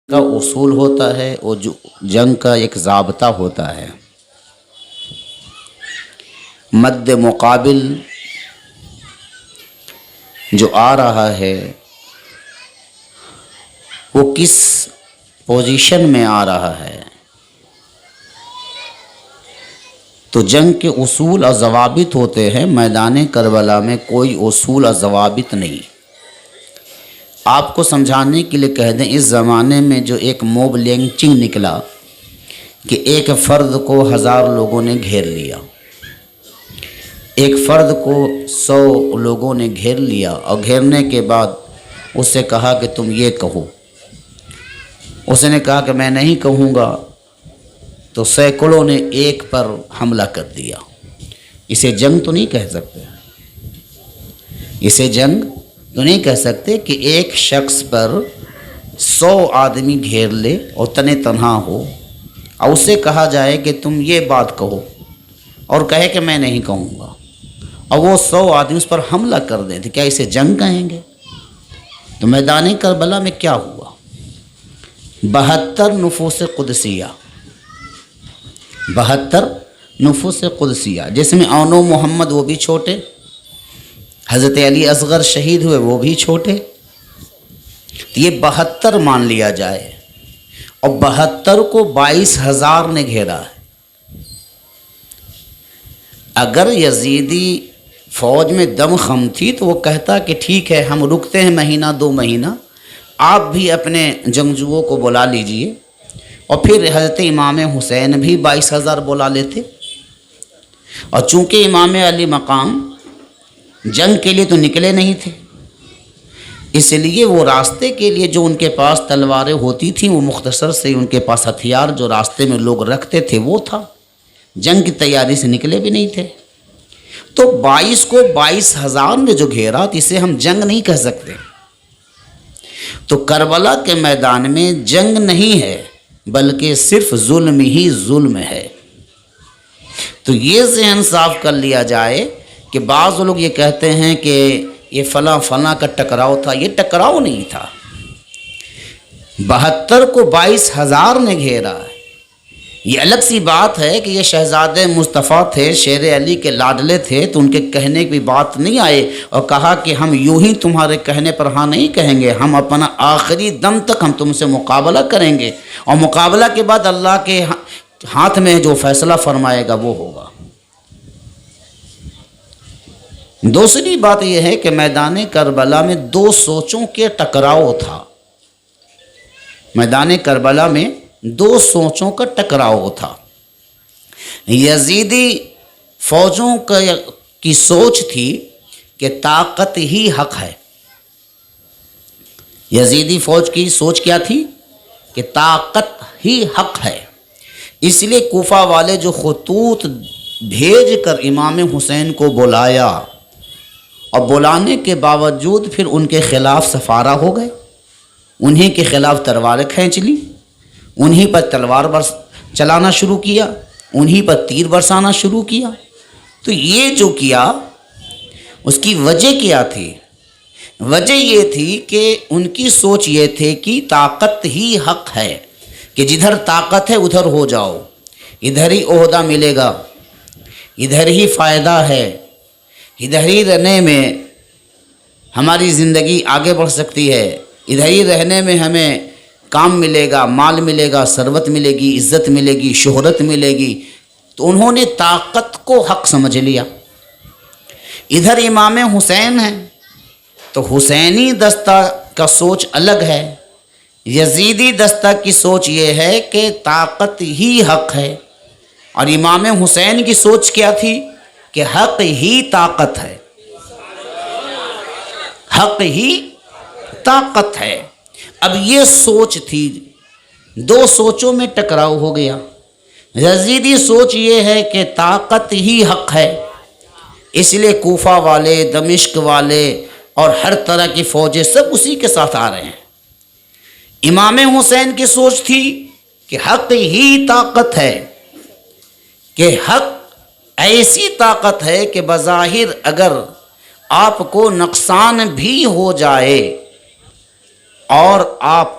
کا اصول ہوتا ہے اور جو جنگ کا ایک ضابطہ ہوتا ہے۔ مد مقابل جو آ رہا ہے وہ کس پوزیشن میں آ رہا ہے، تو جنگ کے اصول اور ضوابط ہوتے ہیں۔ میدان کربلا میں کوئی اصول اور ضوابط نہیں۔ آپ کو سمجھانے کے لیے کہہ دیں، اس زمانے میں جو ایک موب لنچنگ نکلا کہ ایک فرد کو 1000 لوگوں نے گھیر لیا، ایک فرد کو 100 لوگوں نے گھیر لیا، اور گھیرنے کے بعد اس سے کہا کہ تم یہ کہو۔ اس نے کہا کہ میں نہیں کہوں گا، تو سینکڑوں نے ایک پر حملہ کر دیا۔ اسے جنگ تو نہیں کہہ سکتے، اسے جنگ تو نہیں کہہ سکتے کہ ایک شخص پر 100 آدمی گھیر لے اور تنہا ہو، اور اسے کہا جائے کہ تم یہ بات کہو، اور کہے کہ میں نہیں کہوں گا، اور وہ 100 آدمی اس پر حملہ کر دیں، تو کیا اسے جنگ کہیں گے؟ تو میدان کربلا میں کیا ہوا؟ 72 نفوس قدسیہ، 72 نفوس قدسیہ، جس میں اونو محمد وہ بھی چھوٹے، حضرت علی اصغر شہید ہوئے وہ بھی چھوٹے، یہ 72 مان لیا جائے، اور 72 کو 22,000 نے گھیرا ہے۔ اگر یزیدی فوج میں دم خم تھی تو وہ کہتا کہ ٹھیک ہے، ہم رکتے ہیں مہینہ 2 مہینہ، آپ بھی اپنے جنگجوؤں کو بلا لیجئے، اور پھر حضرت امام حسین بھی 22,000 بلا لیتے۔ اور چونکہ امام علی مقام جنگ کے لیے تو نکلے نہیں تھے، اس لیے وہ راستے کے لیے جو ان کے پاس تلواریں ہوتی تھیں، وہ مختصر سے ان کے پاس ہتھیار جو راستے میں لوگ رکھتے تھے وہ تھا، جنگ کی تیاری سے نکلے بھی نہیں تھے۔ تو 22 کو 22,000 نے جو گھیرا، تو اسے ہم جنگ نہیں کہہ سکتے۔ تو کربلا کے میدان میں جنگ نہیں ہے، بلکہ صرف ظلم ہی ظلم ہے۔ تو یہ ذہن صاف کر لیا جائے کہ بعض لوگ یہ کہتے ہیں کہ یہ فلاں فلاں کا ٹکراؤ تھا، یہ ٹکراؤ نہیں تھا۔ 72 کو 22,000 نے گھیرا ہے۔ یہ الگ سی بات ہے کہ یہ شہزادے مصطفیٰ تھے، شیر علی کے لاڈلے تھے، تو ان کے کہنے کی بات نہیں آئے اور کہا کہ ہم یوں ہی تمہارے کہنے پر ہاں نہیں کہیں گے، ہم اپنا آخری دم تک ہم تم سے مقابلہ کریں گے، اور مقابلہ کے بعد اللہ کے ہاتھ میں جو فیصلہ فرمائے گا وہ ہوگا۔ دوسری بات یہ ہے کہ میدان کربلا میں 2 سوچوں کے ٹکراؤ تھا۔ میدان کربلا میں 2 سوچوں کا ٹکراؤ تھا۔ یزیدی فوجوں کی سوچ تھی کہ طاقت ہی حق ہے۔ یزیدی فوج کی سوچ کیا تھی؟ کہ طاقت ہی حق ہے۔ اس لیے کوفہ والے جو خطوط بھیج کر امام حسین کو بلایا، اور بلانے کے باوجود پھر ان کے خلاف سفارہ ہو گئے، انہی کے خلاف تلواریں کھینچ لی، انہی پر تلوار چلانا شروع کیا، انہی پر تیر برسانا شروع کیا۔ تو یہ جو کیا، اس کی وجہ کیا تھی؟ وجہ یہ تھی کہ ان کی سوچ یہ تھی کہ طاقت ہی حق ہے، کہ جدھر طاقت ہے ادھر ہو جاؤ، ادھر ہی عہدہ ملے گا، ادھر ہی فائدہ ہے، ادھر ہی رہنے میں ہماری زندگی آگے بڑھ سکتی ہے، ادھر ہی رہنے میں ہمیں کام ملے گا، مال ملے گا، ثروت ملے گی، عزت ملے گی، شہرت ملے گی۔ تو انہوں نے طاقت کو حق سمجھ لیا۔ ادھر امام حسین ہیں تو حسینی دستہ کا سوچ الگ ہے، یزیدی دستہ کی سوچ یہ ہے کہ طاقت ہی حق ہے، اور امام حسین کی سوچ کیا تھی؟ کہ حق ہی طاقت ہے، حق ہی طاقت ہے۔ اب یہ سوچ تھی، 2 سوچوں میں ٹکراؤ ہو گیا۔ یزیدی سوچ یہ ہے کہ طاقت ہی حق ہے، اس لیے کوفہ والے، دمشق والے اور ہر طرح کی فوجیں سب اسی کے ساتھ آ رہے ہیں۔ امام حسین کی سوچ تھی کہ حق ہی طاقت ہے، کہ حق ایسی طاقت ہے کہ بظاہر اگر آپ کو نقصان بھی ہو جائے اور آپ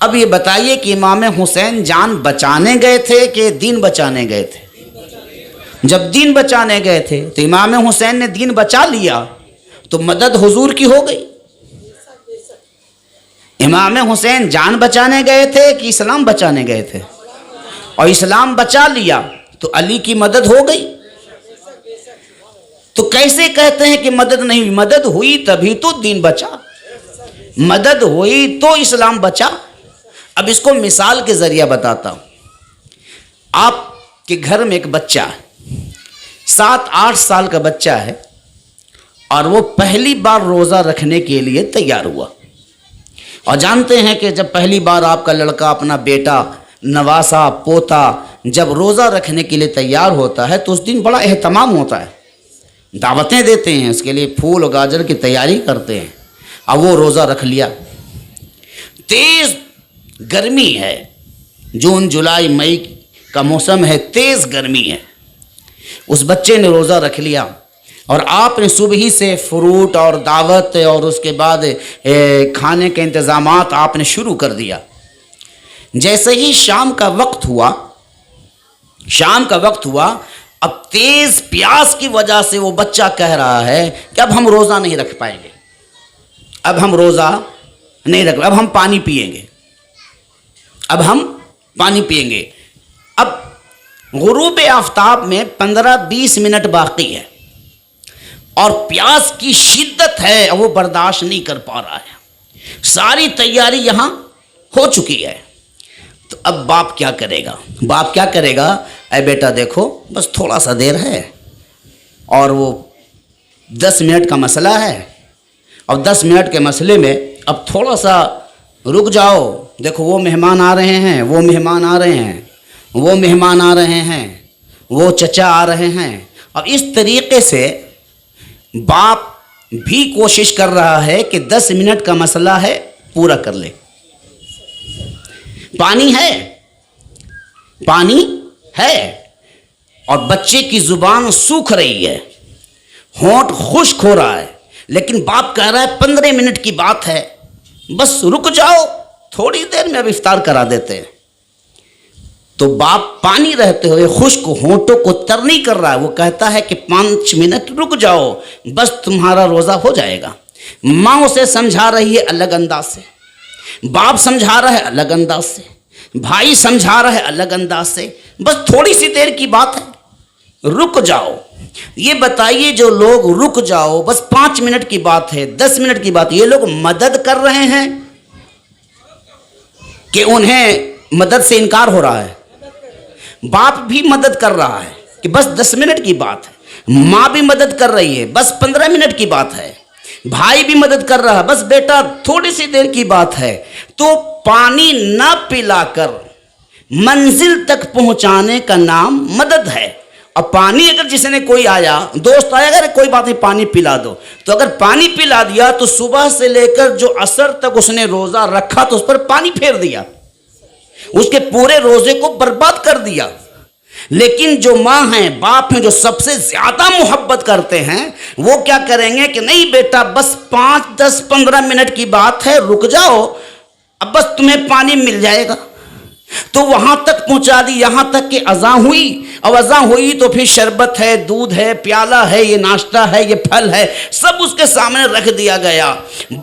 اب یہ بتائیے کہ امام حسین جان بچانے گئے تھے کہ دین بچانے گئے تھے؟ جب دین بچانے گئے تھے تو امام حسین نے دین بچا لیا تو مدد حضور کی ہو گئی۔ امام حسین جان بچانے گئے تھے کہ اسلام بچانے گئے تھے؟ اور اسلام بچا لیا تو علی کی مدد ہو گئی۔ تو کیسے کہتے ہیں کہ مدد نہیں ہوئی؟ مدد ہوئی تبھی تو دین بچا، مدد ہوئی تو اسلام بچا۔ اب اس کو مثال کے ذریعہ بتاتا ہوں۔ آپ کے گھر میں ایک بچہ ہے، 7-8 سال کا بچہ ہے، اور وہ پہلی بار روزہ رکھنے کے لیے تیار ہوا۔ اور جانتے ہیں کہ جب پہلی بار آپ کا لڑکا، اپنا بیٹا، نواسا، پوتا جب روزہ رکھنے کے لیے تیار ہوتا ہے تو اس دن بڑا اہتمام ہوتا ہے، دعوتیں دیتے ہیں، اس کے لیے پھول و گاجر کی تیاری کرتے ہیں۔ اب وہ روزہ رکھ لیا، تیز گرمی ہے، جون جولائی مئی کا موسم ہے، تیز گرمی ہے۔ اس بچے نے روزہ رکھ لیا، اور آپ نے صبح ہی سے فروٹ اور دعوت اور اس کے بعد کھانے کے انتظامات آپ نے شروع کر دیا۔ جیسے ہی شام کا وقت ہوا، اب تیز پیاس کی وجہ سے وہ بچہ کہہ رہا ہے کہ اب ہم روزہ نہیں رکھ پائیں گے، اب ہم روزہ نہیں رکھ، اب ہم پانی پیئیں گے، اب ہم پانی پیئیں گے۔ اب غروب آفتاب میں 15-20 منٹ باقی ہے، اور پیاس کی شدت ہے، وہ برداشت نہیں کر پا رہا ہے، ساری تیاری یہاں ہو چکی ہے۔ تو اب باپ کیا کرے گا؟ باپ کیا کرے گا؟ اے بیٹا دیکھو، بس تھوڑا سا دیر ہے، اور وہ 10 منٹ کا مسئلہ ہے، اور 10 منٹ کے مسئلے میں اب تھوڑا سا رک جاؤ، دیکھو وہ مہمان آ رہے ہیں، وہ مہمان آ رہے ہیں، وہ مہمان آ رہے ہیں، وہ چچا آ رہے ہیں۔ اب اس طریقے سے باپ بھی کوشش کر رہا ہے کہ 10 منٹ کا مسئلہ ہے پورا کر لے۔ پانی ہے، اور بچے کی زبان سوکھ رہی ہے، ہونٹ خشک ہو رہا ہے، لیکن باپ کہہ رہا ہے 15 منٹ کی بات ہے، بس رک جاؤ، تھوڑی دیر میں اب افطار کرا دیتے ہیں۔ تو باپ پانی رہتے ہوئے خشک ہونٹوں کو تر نہیں کر رہا ہے، وہ کہتا ہے کہ 5 منٹ رک جاؤ، بس تمہارا روزہ ہو جائے گا۔ ماں اسے سمجھا رہی ہے الگ انداز سے، باپ سمجھا رہا ہے الگ انداز سے، بھائی سمجھا رہا ہے الگ انداز سے، بس تھوڑی سی دیر کی بات ہے، رک جاؤ۔ یہ بتائیے جو لوگ رک جاؤ، بس 5 منٹ کی بات ہے، 10 منٹ کی بات، یہ لوگ مدد کر رہے ہیں کہ انہیں مدد سے انکار ہو رہا ہے؟ باپ بھی مدد کر رہا ہے کہ بس 10 منٹ کی بات ہے، ماں بھی مدد کر رہی ہے، بس 15 منٹ کی بات ہے، بھائی بھی مدد کر رہا ہے، بس بیٹا تھوڑی سی دیر کی بات ہے۔ تو پانی نہ پلا کر منزل تک پہنچانے کا نام مدد ہے۔ اور پانی اگر جس نے کوئی آیا، دوست آیا، اگر کوئی بات نہیں پانی پلا دو، تو اگر پانی پلا دیا تو صبح سے لے کر جو عصر تک اس نے روزہ رکھا تو اس پر پانی پھیر دیا، اس کے پورے روزے کو برباد کر دیا۔ لیکن جو ماں ہیں، باپ ہیں، جو سب سے زیادہ محبت کرتے ہیں، وہ کیا کریں گے کہ نہیں بیٹا بس 5, 10, 15 منٹ کی بات ہے، رک جاؤ، اب بس تمہیں پانی مل جائے گا۔ تو وہاں تک پہنچا دی، یہاں تک کہ اذان ہوئی، اور اذان ہوئی تو پھر شربت ہے، دودھ ہے، پیالہ ہے، یہ ناشتہ ہے، یہ پھل ہے، سب اس کے سامنے رکھ دیا گیا۔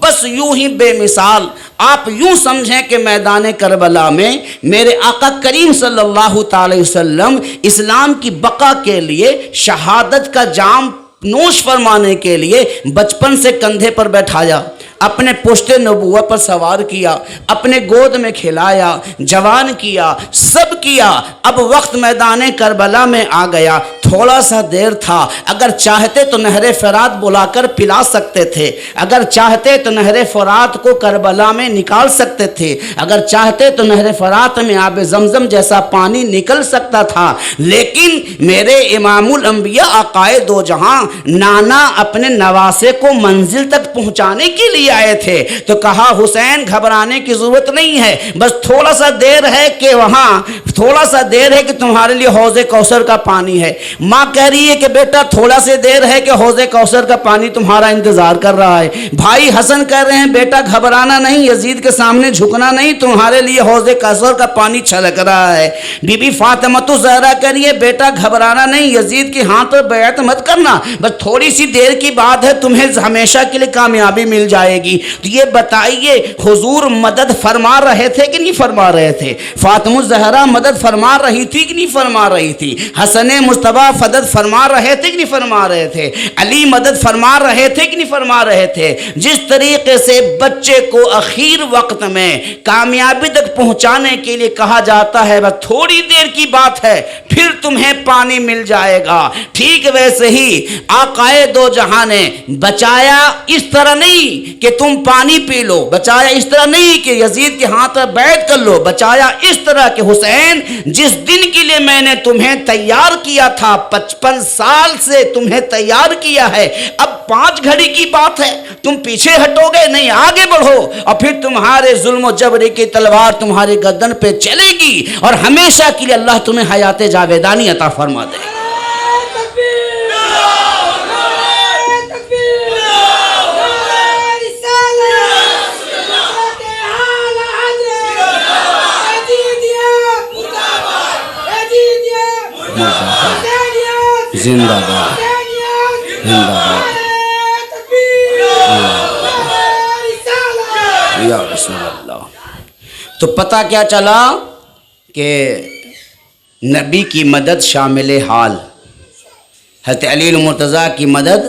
بس یوں ہی بے مثال آپ یوں سمجھیں کہ میدان کربلا میں میرے آقا کریم صلی اللہ تعالی وسلم اسلام کی بقا کے لیے شہادت کا جام نوش فرمانے کے لیے بچپن سے کندھے پر بیٹھایا، اپنے پشت نبوت پر سوار کیا، اپنے گود میں کھلایا، جوان کیا، سب کیا۔ اب وقت میدان کربلا میں آ گیا، تھوڑا سا دیر تھا، اگر چاہتے تو نہر فرات بلا کر پلا سکتے تھے، اگر چاہتے تو نہر فرات کو کربلا میں نکال سکتے تھے، اگر چاہتے تو نہر فرات میں آب زمزم جیسا پانی نکل سکتا تھا، لیکن میرے امام الانبیاء آقائے دو جہاں نانا اپنے نواسے کو منزل تک پہنچانے کے لیے آئے تھے، تو کہا حسین گھبرانے کی ضرورت نہیں ہے، بس تھوڑا سا دیر ہے کہ وہاں تھوڑا سا دیر ہے کہ تمہارے لیے حوض کوثر کا پانی ہے۔ ماں کہہ رہی ہے کہ بیٹا تھوڑا سے دیر ہے کہ حوض کوثر کا پانی تمہارا انتظار کر رہا ہے. بھائی حسن کہہ رہے ہیں بیٹا گھبرانا نہیں, یزید کے سامنے جھکنا نہیں, تمہارے لیے حوض کوثر کا پانی چھلک رہا ہے. بی بی فاطمہ الزہرا کہہ رہی ہے بیٹا گھبرانا نہیں, یزید کے ہاتھ پر بیعت مت کرنا, بس تھوڑی سی دیر کی بات ہے, تمہیں ہمیشہ کے لیے کامیابی مل جائے گی. تو یہ بتائیے حضور مدد فرما رہے تھے کہ نہیں فرما رہے تھے؟ فاطمہ الزہرا مدد فرما رہی تھی کہ نہیں فرما رہی تھی؟ حسن مصطفیٰ مدد فرما رہے تھے کہ نہیں فرما رہے تھے؟ علی مدد فرما رہے تھے کہ نہیں فرما رہے تھے؟ جس طریقے سے بچے کو اخیر وقت میں کامیابی تک پہنچانے کے لیے کہا جاتا ہے بس تھوڑی دیر کی بات ہے پھر تمہیں پانی مل جائے گا, ٹھیک ویسے ہی آقائے دو جہاں نے بچایا اس طرح نہیں کہ تم پانی پی لو, بچایا اس طرح نہیں کہ یزید کے ہاتھ پر بیعت کر لو, بچایا اس طرح کہ حسین جس دن کے لیے میں نے تمہیں تیار کیا تھا 55 سال سے تمہیں تیار کیا ہے, اب 5 گھڑی کی بات ہے, تم پیچھے ہٹو گے نہیں, آگے بڑھو اور پھر تمہارے ظلم و جبر کی تلوار تمہاری گردن پہ چلے گی اور ہمیشہ کے لیے اللہ تمہیں حیات جاویدانی عطا فرما دے گا. زندہ باد, زندہ باد یا رسول اللہ. تو پتہ کیا چلا کہ نبی کی مدد شامل حال, حضرت علی المرتضیٰ کی مدد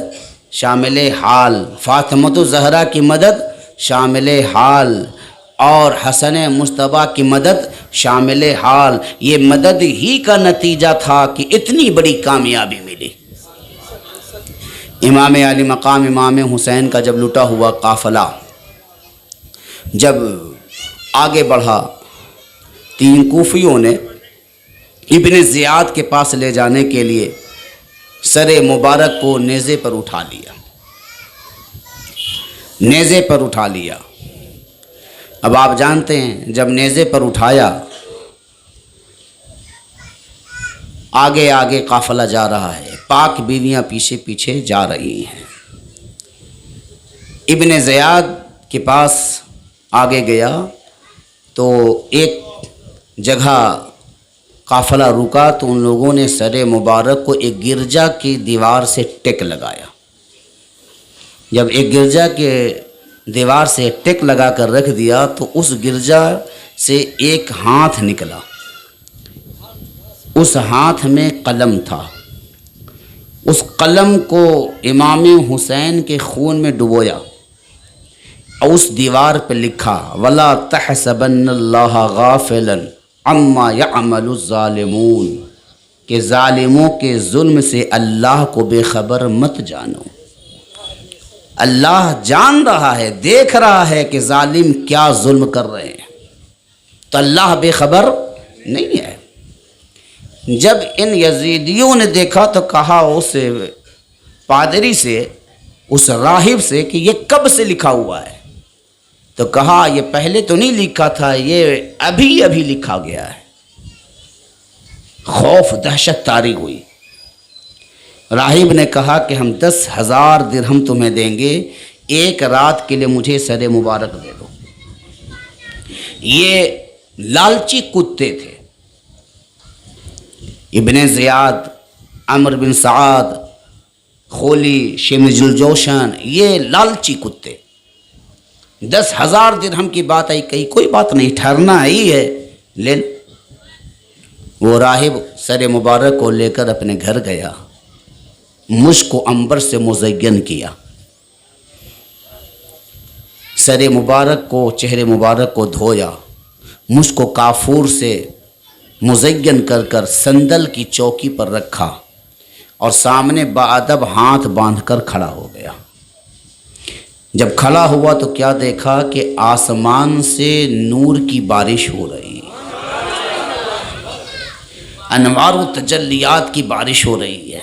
شامل حال, فاطمہ الزہرا کی مدد شامل حال اور حسن مصطفیٰ کی مدد شامل حال. یہ مدد ہی کا نتیجہ تھا کہ اتنی بڑی کامیابی ملی. امام علی مقام امام حسین کا جب لٹا ہوا قافلہ جب آگے بڑھا, 3 کوفیوں نے ابن زیاد کے پاس لے جانے کے لیے سر مبارک کو نیزے پر اٹھا لیا, نیزے پر اٹھا لیا. اب آپ جانتے ہیں جب نیزے پر اٹھایا آگے آگے قافلہ جا رہا ہے, پاک بیویاں پیچھے پیچھے جا رہی ہیں. ابن زیاد کے پاس آگے گیا تو ایک جگہ قافلہ رکا تو ان لوگوں نے سر مبارک کو ایک گرجا کی دیوار سے ٹیک لگایا. جب ایک گرجا کے دیوار سے ٹیک لگا کر رکھ دیا تو اس گرجا سے ایک ہاتھ نکلا, اس ہاتھ میں قلم تھا, اس قلم کو امام حسین کے خون میں ڈبویا اور اس دیوار پہ لکھا وَلَا تَحْسَبَنَّ اللَّهَ غَافِلًا عَمَّا يَعْمَلُ الظَّالِمُونَ, کہ ظالموں کے ظلم سے اللہ کو بے خبر مت جانو. اللہ جان رہا ہے, دیکھ رہا ہے کہ ظالم کیا ظلم کر رہے ہیں, تو اللہ بے خبر نہیں ہے. جب ان یزیدیوں نے دیکھا تو کہا اس پادری سے, اس راہب سے کہ یہ کب سے لکھا ہوا ہے؟ تو کہا یہ پہلے تو نہیں لکھا تھا, یہ ابھی ابھی لکھا گیا ہے. خوف دہشت طاری ہوئی. راہب نے کہا کہ ہم 10,000 درہم تمہیں دیں گے, ایک رات کے لیے مجھے سر مبارک دے دو. یہ لالچی کتے تھے. ابن زیاد, عمر بن سعد, خولی, شمس الجوشن, یہ لالچی کتے. 10,000 درہم کی بات آئی, کہیں کوئی بات نہیں, ٹھہرنا ہی ہے, لے. وہ راہب سر مبارک کو لے کر اپنے گھر گیا, مشک و عنبر سے مزین کیا, سر مبارک کو, چہرے مبارک کو دھویا, مشک و کافور سے مزین کر کر صندل کی چوکی پر رکھا اور سامنے باادب ہاتھ باندھ کر کھڑا ہو گیا. جب کھڑا ہوا تو کیا دیکھا کہ آسمان سے نور کی بارش ہو رہی, انوار و تجلیات کی بارش ہو رہی ہے.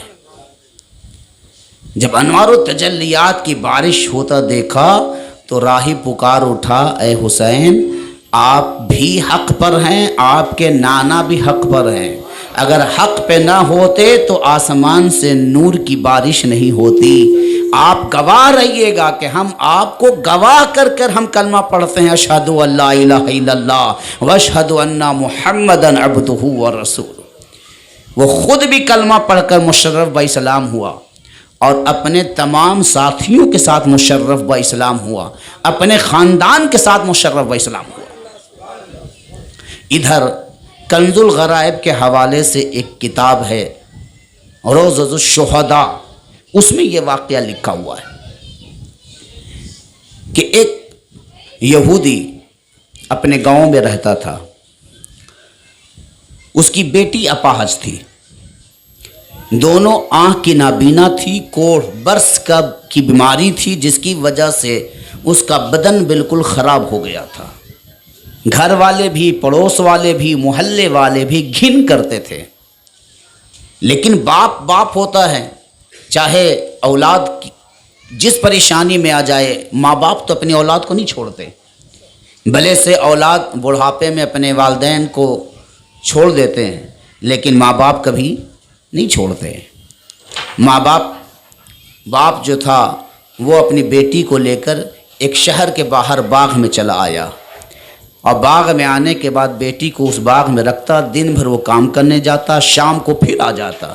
جب انوار و تجلیات کی بارش ہوتا دیکھا تو راہب پکار اٹھا, اے حسین آپ بھی حق پر ہیں, آپ کے نانا بھی حق پر ہیں, اگر حق پہ نہ ہوتے تو آسمان سے نور کی بارش نہیں ہوتی. آپ گواہ رہیے گا کہ ہم آپ کو گواہ کر کر ہم کلمہ پڑھتے ہیں اشہد ان لا الہ الا اللہ واشہد ان محمدًا عبدہ ورسولہ. وہ خود بھی کلمہ پڑھ کر مشرف با اسلام ہوا اور اپنے تمام ساتھیوں کے ساتھ مشرف با اسلام ہوا، اپنے خاندان کے ساتھ مشرف با اسلام ہوا. ادھر کنز الغرائب کے حوالے سے ایک کتاب ہے روضۃ الشہداء، اس میں یہ واقعہ لکھا ہوا ہے کہ ایک یہودی اپنے گاؤں میں رہتا تھا. اس کی بیٹی اپاہج تھی، دونوں آنکھ کی نابینا تھی، کوڑ برس کی بیماری تھی جس کی وجہ سے اس کا بدن بالکل خراب ہو گیا تھا. گھر والے بھی، پڑوس والے بھی، محلے والے بھی گھن کرتے تھے. لیکن باپ ہوتا ہے، چاہے اولاد جس پریشانی میں آ جائے، ماں باپ تو اپنی اولاد کو نہیں چھوڑتے. بھلے سے اولاد بڑھاپے میں اپنے والدین کو چھوڑ دیتے ہیں لیکن ماں باپ کبھی نہیں چھوڑتے. باپ جو تھا وہ اپنی بیٹی کو لے کر ایک شہر کے باہر باغ میں چلا آیا اور باغ میں آنے کے بعد بیٹی کو اس باغ میں رکھتا. دن بھر وہ کام کرنے جاتا، شام کو پھر آ جاتا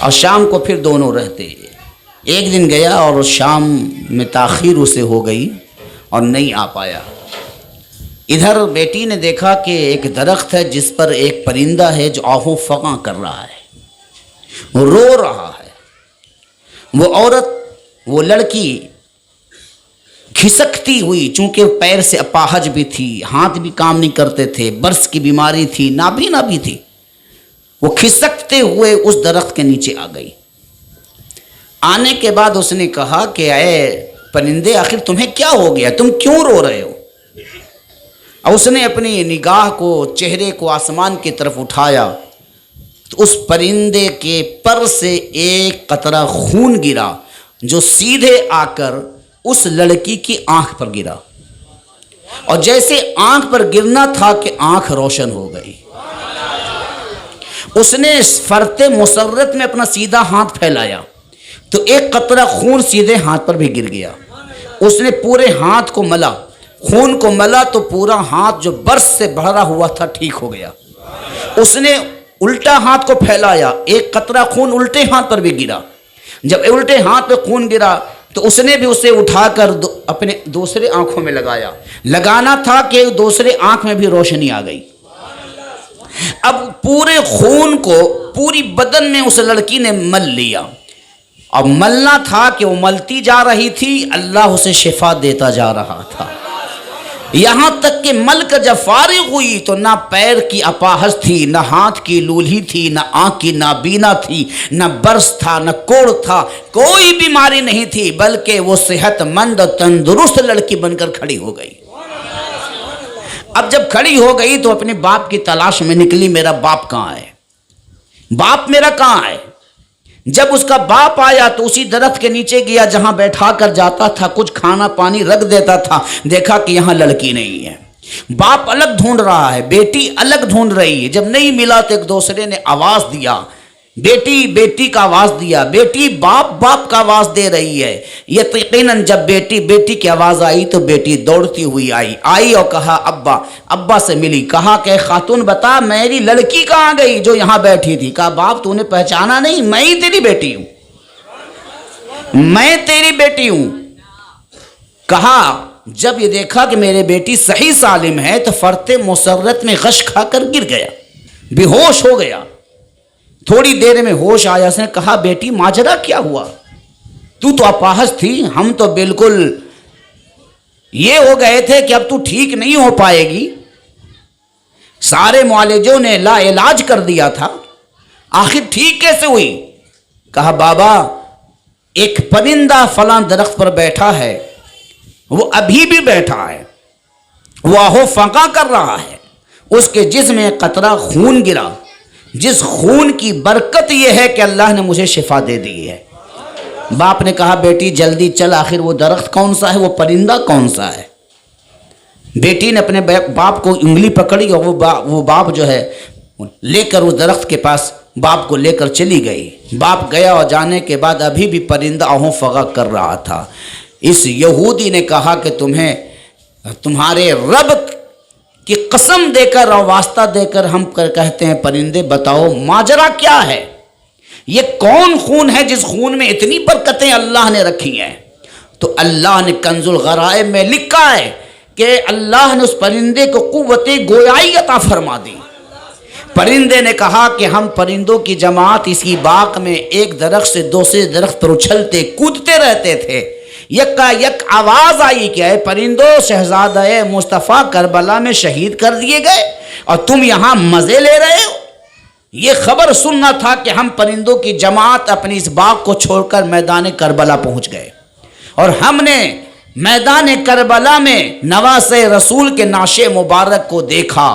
اور شام کو پھر دونوں رہتے. ایک دن گیا اور شام میں تاخیر اسے ہو گئی اور نہیں آ پایا. ادھر بیٹی نے دیکھا کہ ایک درخت ہے جس پر ایک پرندہ ہے جو آہو فغاں کر رہا ہے، رو رہا ہے. وہ عورت، وہ لڑکی کھسکتی ہوئی، چونکہ پیر سے اپاہج بھی تھی، ہاتھ بھی کام نہیں کرتے تھے، برس کی بیماری تھی، نابینا بھی تھی، وہ کھسکتے ہوئے اس درخت کے نیچے آ گئی. آنے کے بعد اس نے کہا کہ اے پرندے، آخر تمہیں کیا ہو گیا، تم کیوں رو رہے ہو؟ اور اس نے اپنی نگاہ کو، چہرے کو آسمان کی طرف اٹھایا تو اس پرندے کے پر سے ایک قطرہ خون گرا جو سیدھے آ کر اس لڑکی کی آنکھ پر گرا، اور جیسے آنکھ پر گرنا تھا کہ آنکھ روشن ہو گئی. اس نے فرط مسرت میں اپنا سیدھا ہاتھ پھیلایا تو ایک قطرہ خون سیدھے ہاتھ پر بھی گر گیا. اس نے پورے ہاتھ کو ملا، خون کو ملا تو پورا ہاتھ جو برس سے بھرا ہوا تھا ٹھیک ہو گیا. اس نے الٹا ہاتھ کو پھیلایا، ایک قطرہ خون الٹے ہاتھ پر بھی گرا. جب الٹے ہاتھ پہ خون گرا تو اس نے بھی اسے اٹھا کر اپنے دوسرے آنکھوں میں لگانا تھا کہ دوسرے آنکھ میں بھی روشنی آ گئی. اب پورے خون کو پوری بدن میں اس لڑکی نے مل لیا. اب ملنا تھا کہ وہ ملتی جا رہی تھی، اللہ اسے شفا دیتا جا رہا تھا. یہاں تک کہ مل کر جب فارغ ہوئی تو نہ پیر کی اپاہج تھی، نہ ہاتھ کی لولھی تھی، نہ آنکھ کی نابینا تھی، نہ برس تھا، نہ کوڑ تھا، کوئی بیماری نہیں تھی، بلکہ وہ صحت مند اور تندرست لڑکی بن کر کھڑی ہو گئی. اب جب کھڑی ہو گئی تو اپنے باپ کی تلاش میں نکلی، میرا باپ کہاں ہے، باپ میرا کہاں ہے. جب اس کا باپ آیا تو اسی درخت کے نیچے گیا جہاں بیٹھا کر جاتا تھا، کچھ کھانا پانی رکھ دیتا تھا. دیکھا کہ یہاں لڑکی نہیں ہے. باپ الگ ڈھونڈ رہا ہے، بیٹی الگ ڈھونڈ رہی ہے. جب نہیں ملا تو ایک دوسرے نے آواز دیا، بیٹی بیٹی کا آواز دیا، بیٹی باپ باپ کا آواز دے رہی ہے. یقیناً جب بیٹی کی آواز آئی تو بیٹی دوڑتی ہوئی آئی اور کہا ابا سے ملی. کہا کہ خاتون بتا میری لڑکی کہاں گئی جو یہاں بیٹھی تھی؟ کہا باپ تو نے پہچانا نہیں، میں ہی تیری بیٹی ہوں، میں تیری بیٹی ہوں. کہا جب یہ دیکھا کہ میرے بیٹی صحیح سالم ہے تو فرط مسرت میں غش کھا کر گر گیا، بے ہوش ہو گیا. تھوڑی دیر میں ہوش آیا. اس نے کہا بیٹی ماجرا کیا ہوا؟ تو اپاہج تھی، ہم تو بالکل یہ ہو گئے تھے کہ اب تو ٹھیک نہیں ہو پائے گی، سارے معالجوں نے لا علاج کر دیا تھا، آخر ٹھیک کیسے ہوئی؟ کہا بابا ایک پرندہ فلاں درخت پر بیٹھا ہے، وہ ابھی بھی بیٹھا ہے، وہ آہو فغاں کر رہا ہے، اس کے جسم میں قطرہ خون گرا، جس خون کی برکت یہ ہے کہ اللہ نے مجھے شفا دے دی ہے. باپ نے کہا بیٹی جلدی چل، آخر وہ درخت کون سا ہے، وہ پرندہ کون سا ہے؟ بیٹی نے اپنے باپ کو انگلی پکڑی اور وہ باپ جو ہے لے کر اس درخت کے پاس باپ کو لے کر چلی گئی. باپ گیا اور جانے کے بعد ابھی بھی پرندہ آہوں فغا کر رہا تھا. اس یہودی نے کہا کہ تمہیں تمہارے رب کی قسم دے کر اور واسطہ دے کر ہم کہتے ہیں پرندے بتاؤ ماجرا کیا ہے؟ یہ کون خون ہے جس خون میں اتنی برکتیں اللہ نے رکھی ہیں؟ تو اللہ نے کنز الغرائب میں لکھا ہے کہ اللہ نے اس پرندے کو قوت گویائی عطا فرما دی. پرندے نے کہا کہ ہم پرندوں کی جماعت اسی باغ میں ایک درخت سے دوسرے درخت پر اچھلتے کودتے رہتے تھے. یکا یک آواز آئی کہ اے پرندوں، شہزادہ مصطفیٰ کربلا میں شہید کر دیے گئے اور تم یہاں مزے لے رہے ہو. یہ خبر سننا تھا کہ ہم پرندوں کی جماعت اپنی اس باغ کو چھوڑ کر میدان کربلا پہنچ گئے اور ہم نے میدان کربلا میں نواسے رسول کے نعش مبارک کو دیکھا.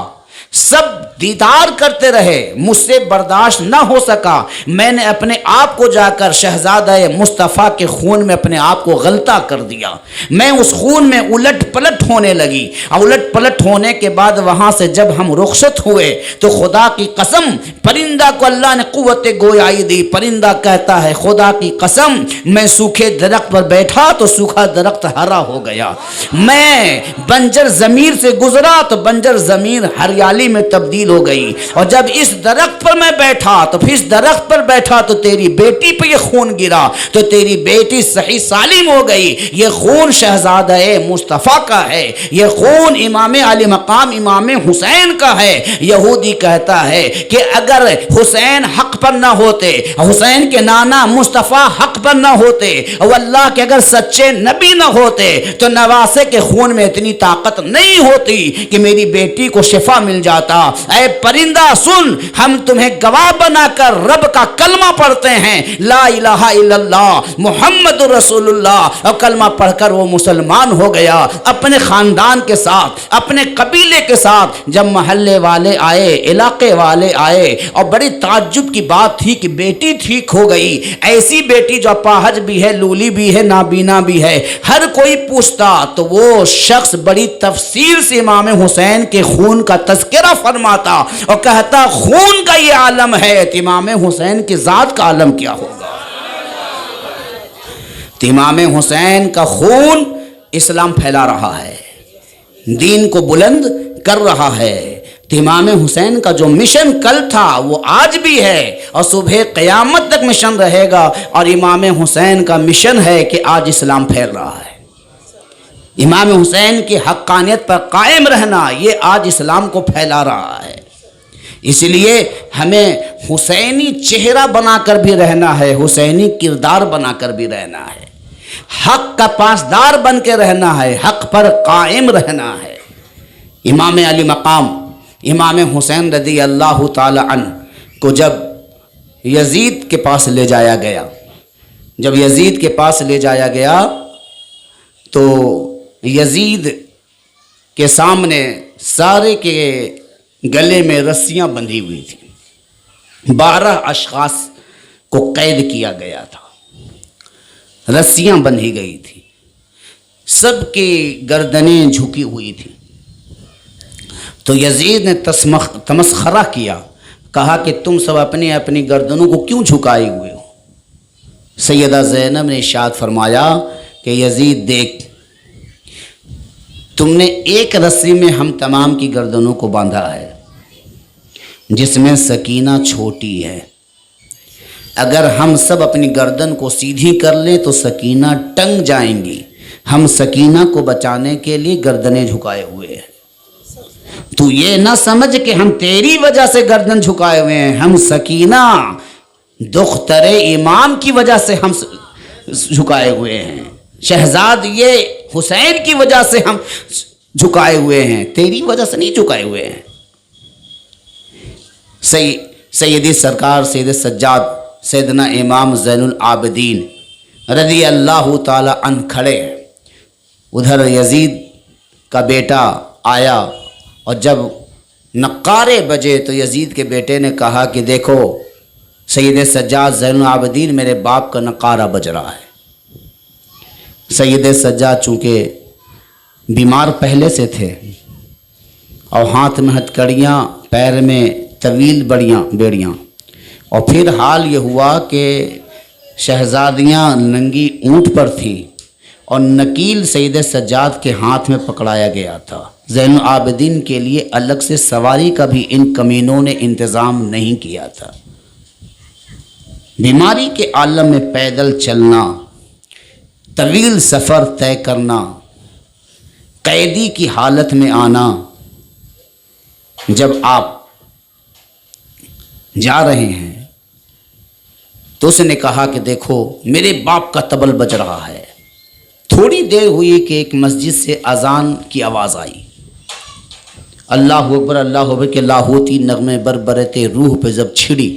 سب دیدار کرتے رہے، مجھ سے برداشت نہ ہو سکا. میں نے اپنے آپ کو جا کر شہزادہ مصطفیٰ کے خون میں اپنے آپ کو غلطہ کر دیا. میں اس خون میں الٹ پلٹ ہونے لگی اور الٹ پلٹ ہونے کے بعد وہاں سے جب ہم رخصت ہوئے تو خدا کی قسم پرندہ کو اللہ نے قوت گویائی دی. پرندہ کہتا ہے خدا کی قسم میں سوکھے درخت پر بیٹھا تو سوکھا درخت ہرا ہو گیا. میں بنجر زمین سے گزرا تو بنجر زمین ہریالی میں تبدیل ہو گئی. اور جب اس درخت پر میں بیٹھا تو پھر اس درخت پر بیٹھا تو تیری بیٹی پہ یہ خون گرا تو تیری بیٹی صحیح سالم ہو گئی. یہ خون شہزادہ مصطفیٰ کا ہے، یہ خون امام علی مقام امام حسین کا ہے. یہودی کہتا ہے کہ اگر حسین حق پر نہ ہوتے، حسین کے نانا مصطفیٰ حق پر نہ ہوتے اور اللہ کے اگر سچے نبی نہ ہوتے تو نواسے کے خون میں اتنی طاقت نہیں ہوتی کہ میری بیٹی کو شفا مل جاتا. اے پرندہ سن، ہم تمہیں گواہ بنا کر رب کا کلمہ پڑھتے ہیں، لا الہ الا اللہ محمد رسول اللہ، اور کلمہ پڑھ کر وہ مسلمان ہو گیا. اپنے خاندان کے ساتھ، اپنے قبیلے کے ساتھ. جب محلے والے آئے، علاقے والے آئے اور بڑی تعجب کی بات تھی کہ بیٹی ٹھیک ہو گئی. ایسی بیٹی جو اپاہج بھی ہے، لولی بھی ہے، نابینا بھی ہے. ہر کوئی پوچھتا تو وہ شخص بڑی تفصیل سے امام حسین کے خون کا تذکرہ فرماتا اور کہتا خون کا یہ عالم ہے تو امام حسین کی ذات کا عالم کیا ہوگا. تو امام حسین کا خون اسلام پھیلا رہا ہے، دین کو بلند کر رہا ہے. تو امام حسین کا جو مشن کل تھا وہ آج بھی ہے اور صبح قیامت تک مشن رہے گا. اور امام حسین کا مشن ہے کہ آج اسلام پھیل رہا ہے. امام حسین کی حقانیت پر قائم رہنا یہ آج اسلام کو پھیلا رہا ہے. اس لیے ہمیں حسینی چہرہ بنا کر بھی رہنا ہے، حسینی کردار بنا کر بھی رہنا ہے، حق کا پاسدار بن کے رہنا ہے، حق پر قائم رہنا ہے. امام علی مقام امام حسین رضی اللہ تعالی عنہ کو جب یزید کے پاس لے جایا گیا، جب یزید کے پاس لے جایا گیا تو یزید کے سامنے سارے کے گلے میں رسیاں بندھی ہوئی تھیں. 12 اشخاص کو قید کیا گیا تھا، رسیاں بندھی گئی تھی، سب کی گردنیں جھکی ہوئی تھیں. تو یزید نے تمسخرہ کیا، کہا کہ تم سب اپنی اپنی گردنوں کو کیوں جھکائے ہوئے ہو؟ سیدہ زینب نے ارشاد فرمایا کہ یزید دیکھ، تم نے ایک رسی میں ہم تمام کی گردنوں کو باندھا ہے جس میں سکینہ چھوٹی ہے. اگر ہم سب اپنی گردن کو سیدھی کر لیں تو سکینہ ٹنگ جائیں گی. ہم سکینہ کو بچانے کے لیے گردنیں جھکائے ہوئے ہیں. تو یہ نہ سمجھ کہ ہم تیری وجہ سے گردن جھکائے ہوئے ہیں، ہم سکینہ دختر امام کی وجہ سے ہم جھکائے ہوئے ہیں. شہزاد یہ حسین کی وجہ سے ہم جھکائے ہوئے ہیں، تیری وجہ سے نہیں جھکائے ہوئے ہیں. سیدی سرکار سید سجاد سیدنا امام زین العابدین رضی اللہ تعالی عنہ کھڑے. ادھر یزید کا بیٹا آیا اور جب نقارے بجے تو یزید کے بیٹے نے کہا کہ دیکھو سید سجاد زین العابدین میرے باپ کا نقارہ بج رہا ہے. سید سجاد چونکہ بیمار پہلے سے تھے اور ہاتھ میں ہتھکڑیاں، پیر میں طویل بیڑیاں، اور پھر حال یہ ہوا کہ شہزادیاں ننگی اونٹ پر تھیں اور نکیل سید سجاد کے ہاتھ میں پکڑایا گیا تھا۔ زین العابدین کے لیے الگ سے سواری کا بھی ان کمینوں نے انتظام نہیں کیا تھا۔ بیماری کے عالم میں پیدل چلنا، طویل سفر طے کرنا، قیدی کی حالت میں آنا، جب آپ جا رہے ہیں تو اس نے کہا کہ دیکھو میرے باپ کا طبل بج رہا ہے۔ تھوڑی دیر ہوئی کہ ایک مسجد سے اذان کی آواز آئی، اللہ اکبر اللہ اکبر کے لاہوتی نغمے بربرت روح پہ جب چھڑی،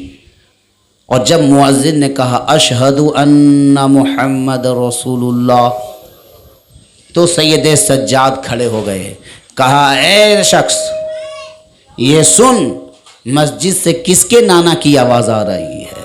اور جب مؤذن نے کہا اشہد ان محمد رسول اللہ، تو سید سجاد کھڑے ہو گئے، کہا اے شخص یہ سن مسجد سے کس کے نانا کی آواز آ رہی ہے؟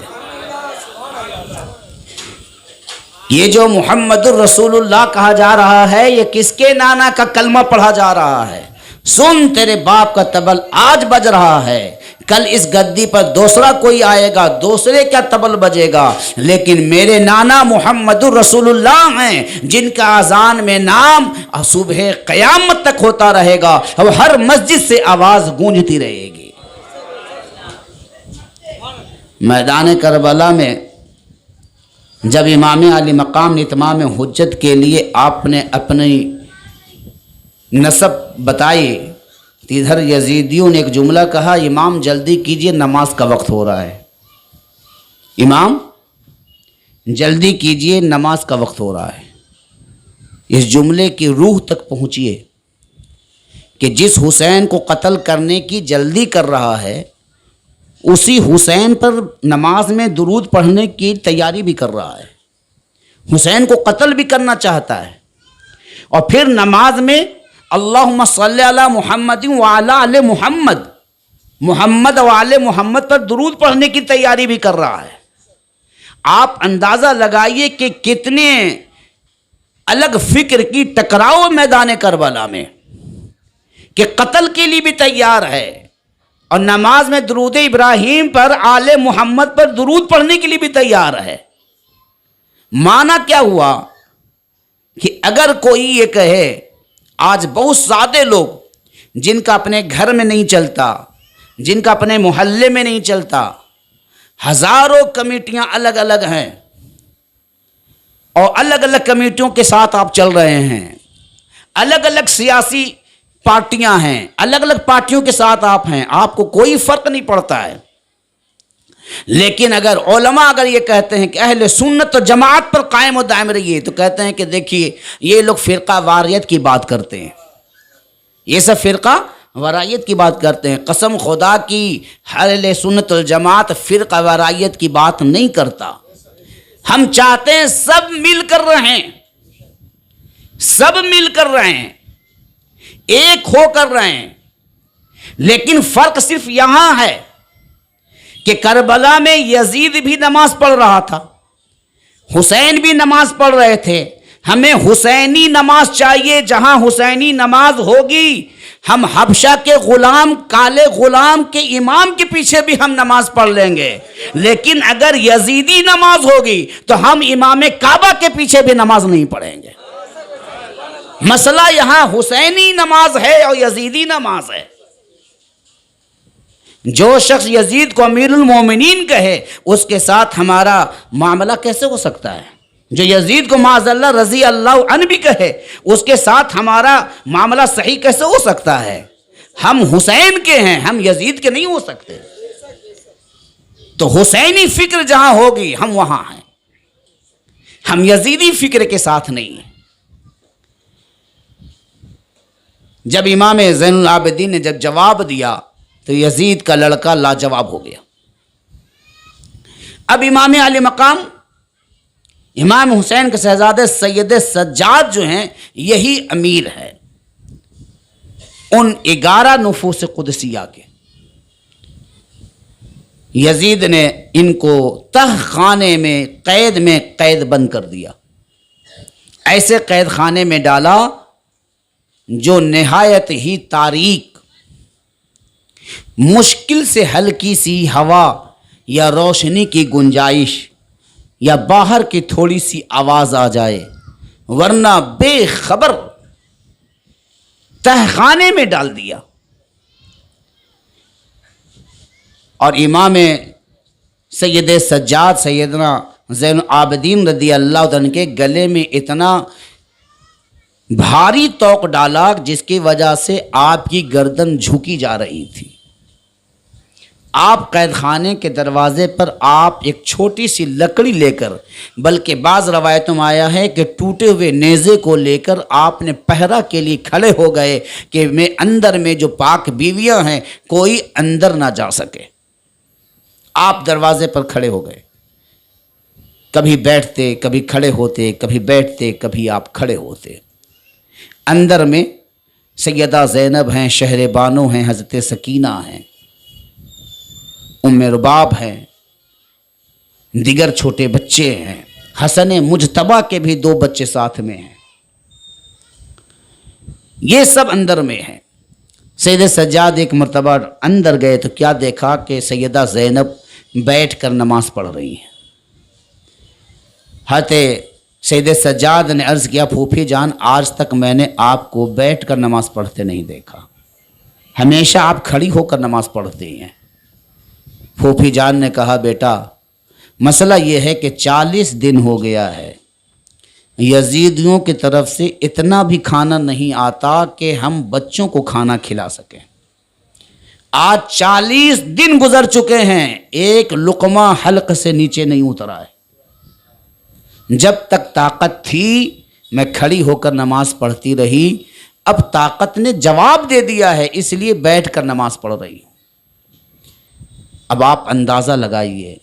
یہ جو محمد الرسول اللہ کہا جا رہا ہے یہ کس کے نانا کا کلمہ پڑھا جا رہا ہے؟ سن تیرے باپ کا طبل آج بج رہا ہے، کل اس گدی پر دوسرا کوئی آئے گا، دوسرے کا طبل بجے گا، لیکن میرے نانا محمد الرسول اللہ ہیں جن کا اذان میں نام صبح قیامت تک ہوتا رہے گا اور ہر مسجد سے آواز گونجتی رہے گی۔ میدان کربلا میں جب امام علی مقام نے اتمام حجت کے لیے آپ نے اپنی نسب بتائی تو ادھر یزیدیوں نے ایک جملہ کہا، امام جلدی کیجئے نماز کا وقت ہو رہا ہے، امام جلدی کیجئے نماز کا وقت ہو رہا ہے۔ اس جملے کی روح تک پہنچیے کہ جس حسین کو قتل کرنے کی جلدی کر رہا ہے اسی حسین پر نماز میں درود پڑھنے کی تیاری بھی کر رہا ہے، حسین کو قتل بھی کرنا چاہتا ہے، اور پھر نماز میں اللہم صلی علی محمد وعلی آل محمد، محمد وعلی محمد پر درود پڑھنے کی تیاری بھی کر رہا ہے۔ آپ اندازہ لگائیے کہ کتنے الگ فکر کی ٹکراؤ میدان کربلا میں، کہ قتل کے لیے بھی تیار ہے اور نماز میں درود ابراہیم پر آل محمد پر درود پڑھنے کے لیے بھی تیار ہے۔ معنی کیا ہوا کہ اگر کوئی یہ کہے، آج بہت سادے لوگ جن کا اپنے گھر میں نہیں چلتا، جن کا اپنے محلے میں نہیں چلتا، ہزاروں کمیٹیاں الگ الگ ہیں اور الگ الگ کمیٹیوں کے ساتھ آپ چل رہے ہیں، الگ الگ سیاسی پارٹیاں ہیں، الگ الگ پارٹیوں کے ساتھ آپ ہیں، آپ کو کوئی فرق نہیں پڑتا ہے، لیکن اگر علماء اگر یہ کہتے ہیں کہ اہل سنت و جماعت پر قائم و دائم رہیے، تو کہتے ہیں کہ دیکھیے یہ لوگ فرقہ واریت کی بات کرتے ہیں، یہ سب فرقہ واریت کی بات کرتے ہیں۔ قسم خدا کی اہل سنت والجماعت فرقہ واریت کی بات نہیں کرتا۔ ہم چاہتے ہیں سب مل کر رہیں، سب مل کر رہیں، ایک ہو کر رہیں، لیکن فرق صرف یہاں ہے کہ کربلا میں یزید بھی نماز پڑھ رہا تھا، حسین بھی نماز پڑھ رہے تھے، ہمیں حسینی نماز چاہیے، جہاں حسینی نماز ہوگی ہم حبشہ کے غلام کالے غلام کے امام کے پیچھے بھی ہم نماز پڑھ لیں گے، لیکن اگر یزیدی نماز ہوگی تو ہم امام کعبہ کے پیچھے بھی نماز نہیں پڑھیں گے۔ مسئلہ یہاں حسینی نماز ہے اور یزیدی نماز ہے۔ جو شخص یزید کو امیر المومنین کہے اس کے ساتھ ہمارا معاملہ کیسے ہو سکتا ہے؟ جو یزید کو معاذ اللہ رضی اللہ عنہ بھی کہے اس کے ساتھ ہمارا معاملہ صحیح کیسے ہو سکتا ہے؟ ہم حسین کے ہیں، ہم یزید کے نہیں ہو سکتے۔ تو حسینی فکر جہاں ہوگی ہم وہاں ہیں، ہم یزیدی فکر کے ساتھ نہیں ہیں۔ جب امام زین العابدین نے جب جواب دیا تو یزید کا لڑکا لاجواب ہو گیا۔ اب امام علی مقام امام حسین کے شہزادے سید سجاد جو ہیں یہی امیر ہے ان 11 نفوس قدسیہ کے۔ یزید نے ان کو تہ خانے میں قید بند کر دیا، ایسے قید خانے میں ڈالا جو نہایت ہی تاریک، مشکل سے ہلکی سی ہوا یا روشنی کی گنجائش یا باہر کی تھوڑی سی آواز آ جائے، ورنہ بے خبر تہخانے میں ڈال دیا۔ اور امام سید سجاد سیدنا زین العابدین رضی اللہ عنہ کے گلے میں اتنا بھاری توق ڈالا جس کی وجہ سے آپ کی گردن جھکی جا رہی تھی۔ آپ قید خانے کے دروازے پر آپ ایک چھوٹی سی لکڑی لے کر، بلکہ بعض روایتوں میں آیا ہے کہ ٹوٹے ہوئے نیزے کو لے کر آپ نے پہرا کے لیے کھڑے ہو گئے کہ میں اندر میں جو پاک بیویاں ہیں کوئی اندر نہ جا سکے۔ آپ دروازے پر کھڑے ہو گئے، کبھی بیٹھتے کبھی کھڑے ہوتے، کبھی بیٹھتے کبھی آپ کھڑے ہوتے۔ اندر میں سیدہ زینب ہیں، شہر بانو ہیں، حضرت سکینہ ہیں، ام رباب ہیں، دیگر چھوٹے بچے ہیں، حسن مجتبیٰ کے بھی 2 بچے ساتھ میں ہیں، یہ سب اندر میں ہیں۔ سید سجاد ایک مرتبہ اندر گئے تو کیا دیکھا کہ سیدہ زینب بیٹھ کر نماز پڑھ رہی ہیں۔ حضرت سید سجاد نے عرض کیا، پھوپھی جان آج تک میں نے آپ کو بیٹھ کر نماز پڑھتے نہیں دیکھا، ہمیشہ آپ کھڑی ہو کر نماز پڑھتے ہیں۔ پھوپھی جان نے کہا، بیٹا مسئلہ یہ ہے کہ 40 دن ہو گیا ہے، یزیدیوں کی طرف سے اتنا بھی کھانا نہیں آتا کہ ہم بچوں کو کھانا کھلا سکیں۔ آج 40 دن گزر چکے ہیں، ایک لقمہ حلق سے نیچے نہیں اترا ہے۔ جب تک طاقت تھی میں کھڑی ہو کر نماز پڑھتی رہی، اب طاقت نے جواب دے دیا ہے، اس لیے بیٹھ کر نماز پڑھ رہی ہوں۔ اب آپ اندازہ لگائیے،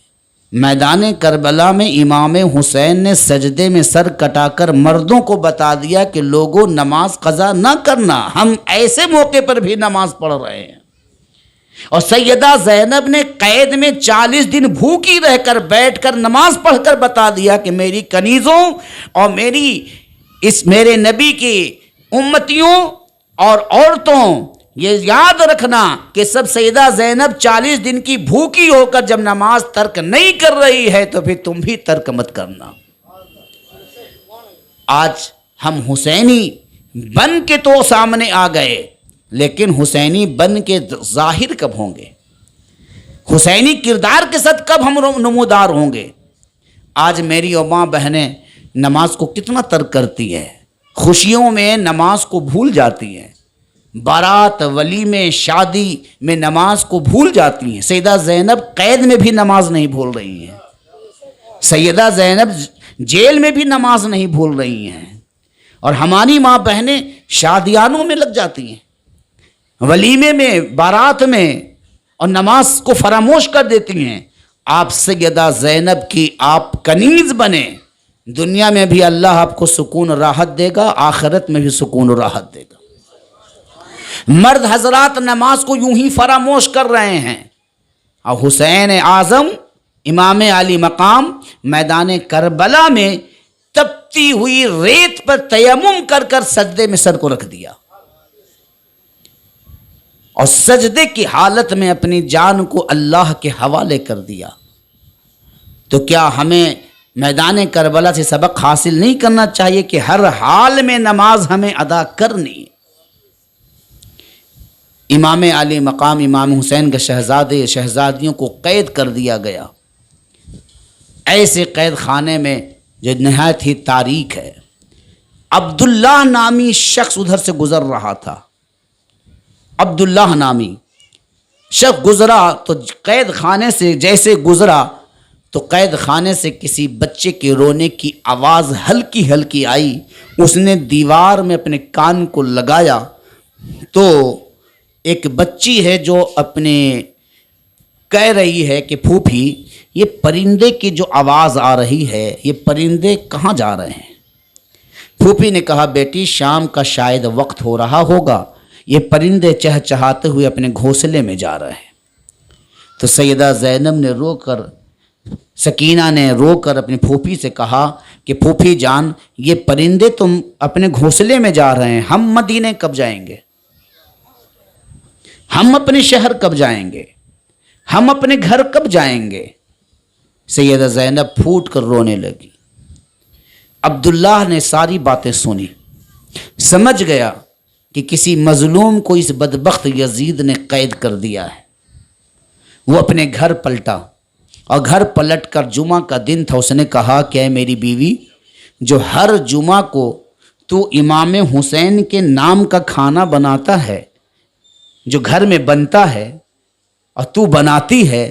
میدان کربلا میں امام حسین نے سجدے میں سر کٹا کر مردوں کو بتا دیا کہ لوگوں نماز قضا نہ کرنا، ہم ایسے موقع پر بھی نماز پڑھ رہے ہیں۔ اور سیدہ زینب نے قید میں 40 دن بھوکی رہ کر بیٹھ کر نماز پڑھ کر بتا دیا کہ میری کنیزوں اور میرے نبی کی امتیوں اور عورتوں، یہ یاد رکھنا کہ سب سیدہ زینب 40 دن کی بھوکی ہو کر جب نماز ترک نہیں کر رہی ہے تو پھر تم بھی ترک مت کرنا۔ آج ہم حسینی بن کے تو سامنے آ گئے، لیکن حسینی بن کے ظاہر کب ہوں گے؟ حسینی کردار کے ساتھ کب ہم نمودار ہوں گے؟ آج میری اور ماں بہنیں نماز کو کتنا ترک کرتی ہیں، خوشیوں میں نماز کو بھول جاتی ہیں، بارات ولیمے شادی میں نماز کو بھول جاتی ہیں۔ سیدہ زینب قید میں بھی نماز نہیں بھول رہی ہیں، سیدہ زینب جیل میں بھی نماز نہیں بھول رہی ہیں، اور ہماری ماں بہنیں شادیانوں میں لگ جاتی ہیں، ولیمے میں، بارات میں، اور نماز کو فراموش کر دیتی ہیں۔ آپ سیدہ زینب کی آپ کنیز بنیں، دنیا میں بھی اللہ آپ کو سکون و راحت دے گا، آخرت میں بھی سکون و راحت دے گا۔ مرد حضرات نماز کو یوں ہی فراموش کر رہے ہیں، اور حسین اعظم امام علی مقام میدان کربلا میں تپتی ہوئی ریت پر تیمم کر کر سجدے میں سر کو رکھ دیا، اور سجدے کی حالت میں اپنی جان کو اللہ کے حوالے کر دیا۔ تو کیا ہمیں میدان کربلا سے سبق حاصل نہیں کرنا چاہیے کہ ہر حال میں نماز ہمیں ادا کرنی؟ امام علی مقام امام حسین کے شہزادیوں کو قید کر دیا گیا، ایسے قید خانے میں جو نہایت ہی تاریک ہے۔ عبداللہ نامی شخص ادھر سے گزر رہا تھا، عبداللہ نامی شخص گزرا تو قید خانے سے جیسے گزرا تو قید خانے سے کسی بچے کے رونے کی آواز ہلکی ہلکی آئی۔ اس نے دیوار میں اپنے کان کو لگایا تو ایک بچی ہے جو اپنے کہہ رہی ہے کہ پھوپھی یہ پرندے کی جو آواز آ رہی ہے، یہ پرندے کہاں جا رہے ہیں؟ پھوپھی نے کہا، بیٹی شام کا شاید وقت ہو رہا ہوگا، یہ پرندے چہچہاتے ہوئے اپنے گھونسلے میں جا رہے ہیں۔ تو سیدہ زینب نے رو کر، سکینہ نے رو کر اپنی پھوپھی سے کہا کہ پھوپھی جان یہ پرندے تم اپنے گھونسلے میں جا رہے ہیں، ہم مدینے کب جائیں گے؟ ہم اپنے شہر کب جائیں گے؟ ہم اپنے گھر کب جائیں گے؟ سیدہ زینب پھوٹ کر رونے لگی۔ عبداللہ نے ساری باتیں سنی، سمجھ گیا کہ کسی مظلوم کو اس بدبخت یزید نے قید کر دیا ہے۔ وہ اپنے گھر پلٹا اور گھر پلٹ کر جمعہ کا دن تھا، اس نے کہا کہ اے میری بیوی، جو ہر جمعہ کو تو امام حسین کے نام کا کھانا بناتا ہے، جو گھر میں بنتا ہے اور تو بناتی ہے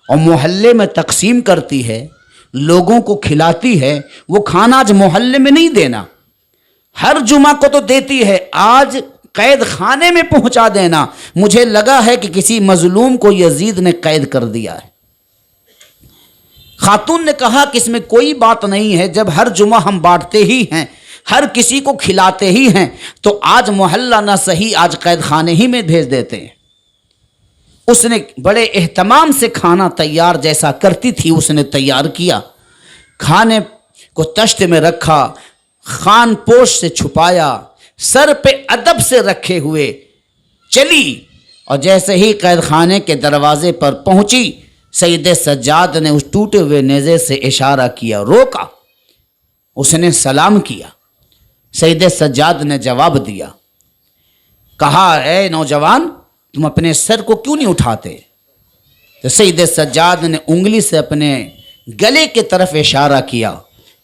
اور محلے میں تقسیم کرتی ہے، لوگوں کو کھلاتی ہے، وہ کھانا آج محلے میں نہیں دینا، ہر جمعہ کو تو دیتی ہے، آج قید خانے میں پہنچا دینا۔ مجھے لگا ہے کہ کسی مظلوم کو یزید نے قید کر دیا ہے۔ خاتون نے کہا کہ اس میں کوئی بات نہیں ہے، جب ہر جمعہ ہم بانٹتے ہی ہیں، ہر کسی کو کھلاتے ہی ہیں، تو آج محلہ نہ صحیح، آج قید خانے ہی میں بھیج دیتے ہیں۔ اس نے بڑے اہتمام سے کھانا تیار جیسا کرتی تھی اس نے تیار کیا، کھانے کو تشت میں رکھا، خان پوش سے چھپایا، سر پہ ادب سے رکھے ہوئے چلی، اور جیسے ہی قید خانے کے دروازے پر پہنچی، سید سجاد نے اس ٹوٹے ہوئے نیزے سے اشارہ کیا، روکا، اس نے سلام کیا۔ سید سجاد نے جواب دیا، کہا اے نوجوان، تم اپنے سر کو کیوں نہیں اٹھاتے؟ تو سید سجاد نے انگلی سے اپنے گلے کی طرف اشارہ کیا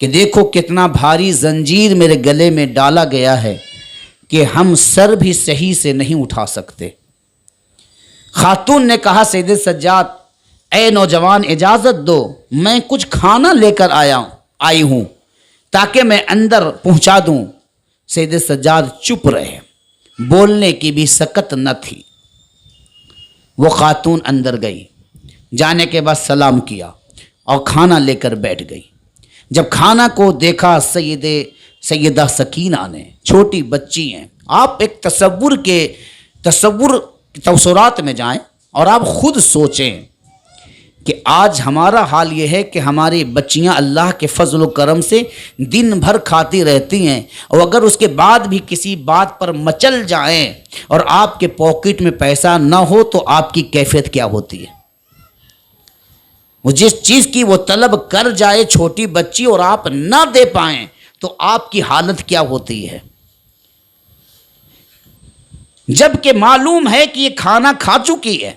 کہ دیکھو کتنا بھاری زنجیر میرے گلے میں ڈالا گیا ہے کہ ہم سر بھی صحیح سے نہیں اٹھا سکتے۔ خاتون نے کہا سید سجاد، اے نوجوان اجازت دو، میں کچھ کھانا لے کر آئی ہوں تاکہ میں اندر پہنچا دوں۔ سید سجاد چپ رہے، بولنے کی بھی سکت نہ تھی۔ وہ خاتون اندر گئی، جانے کے بعد سلام کیا اور کھانا لے کر بیٹھ گئی۔ جب کھانا کو دیکھا سیدہ سکینہ نے، چھوٹی بچی ہیں، آپ ایک تصورات میں جائیں اور آپ خود سوچیں کہ آج ہمارا حال یہ ہے کہ ہماری بچیاں اللہ کے فضل و کرم سے دن بھر کھاتی رہتی ہیں، اور اگر اس کے بعد بھی کسی بات پر مچل جائیں اور آپ کے پاکٹ میں پیسہ نہ ہو تو آپ کی کیفیت کیا ہوتی ہے؟ وہ جس چیز کی وہ طلب کر جائے چھوٹی بچی اور آپ نہ دے پائیں تو آپ کی حالت کیا ہوتی ہے؟ جبکہ معلوم ہے کہ یہ کھانا کھا چکی ہے،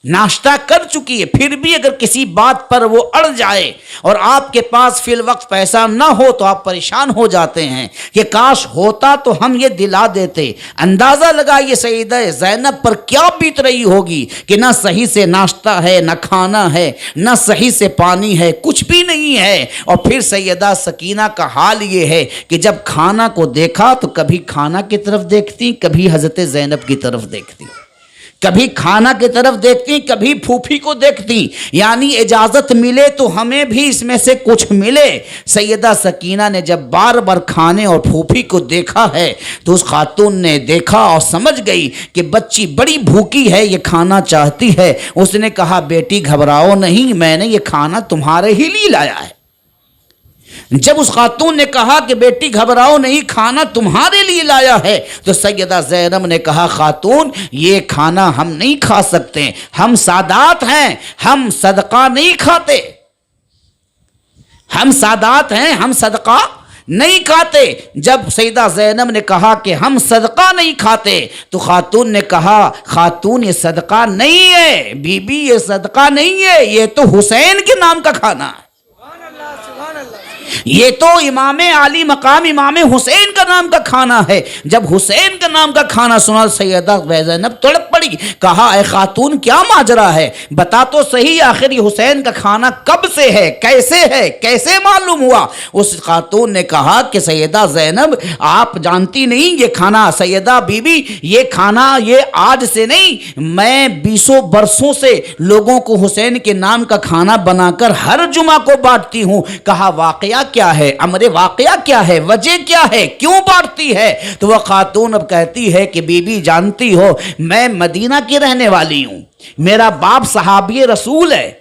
ناشتہ کر چکی ہے، پھر بھی اگر کسی بات پر وہ اڑ جائے اور آپ کے پاس فی الوقت پیسہ نہ ہو تو آپ پریشان ہو جاتے ہیں کہ کاش ہوتا تو ہم یہ دلا دیتے۔ اندازہ لگائیے سیدہ زینب پر کیا بیت رہی ہوگی کہ نہ صحیح سے ناشتہ ہے، نہ کھانا ہے، نہ صحیح سے پانی ہے، کچھ بھی نہیں ہے۔ اور پھر سیدہ سکینہ کا حال یہ ہے کہ جب کھانا کو دیکھا تو کبھی کھانا کی طرف دیکھتی، کبھی حضرت زینب کی طرف دیکھتی، کبھی کھانا کی طرف دیکھتی، کبھی پھوپھی کو دیکھتی، یعنی اجازت ملے تو ہمیں بھی اس میں سے کچھ ملے۔ سیدہ سکینہ نے جب بار بار کھانے اور پھوپھی کو دیکھا ہے تو اس خاتون نے دیکھا اور سمجھ گئی کہ بچی بڑی بھوکی ہے، یہ کھانا چاہتی ہے۔ اس نے کہا بیٹی گھبراؤ نہیں، میں نے یہ کھانا تمہارے ہی لیے لایا ہے۔ جب اس خاتون نے کہا کہ بیٹی گھبراؤ نہیں، کھانا تمہارے لیے لایا ہے، تو سیدہ زینب نے کہا خاتون یہ کھانا ہم نہیں کھا سکتے، ہم سادات ہیں، ہم صدقہ نہیں کھاتے، ہم سادات ہیں، ہم صدقہ نہیں کھاتے۔ جب سیدہ زینب نے کہا کہ ہم صدقہ نہیں کھاتے تو خاتون نے کہا خاتون یہ صدقہ نہیں ہے، بی بی یہ صدقہ نہیں ہے، یہ تو حسین کے نام کا کھانا ہے، یہ تو امام عالی مقام امام حسین کا نام کا کھانا ہے۔ جب حسین کا نام کا کھانا سنا سیدہ زینب تڑپ پڑی، کہا اے خاتون کیا ماجرا ہے، بتا تو صحیح آخر یہ حسین کا کھانا کب سے ہے، کیسے معلوم ہوا؟ اس خاتون نے کہا کہ سیدہ زینب آپ جانتی نہیں یہ کھانا، سیدہ بی بی یہ کھانا یہ آج سے نہیں، میں 20 برسوں سے لوگوں کو حسین کے نام کا کھانا بنا کر ہر جمعہ کو بانٹتی ہوں۔ کہا واقعہ کیا ہے، امر واقعہ کیا ہے، وجہ کیا ہے، کیوں بانٹتی ہے؟ تو وہ خاتون اب کہتی ہے کہ بی بی جانتی ہو میں مدینہ کی رہنے والی ہوں، میرا باپ صحابی رسول ہے،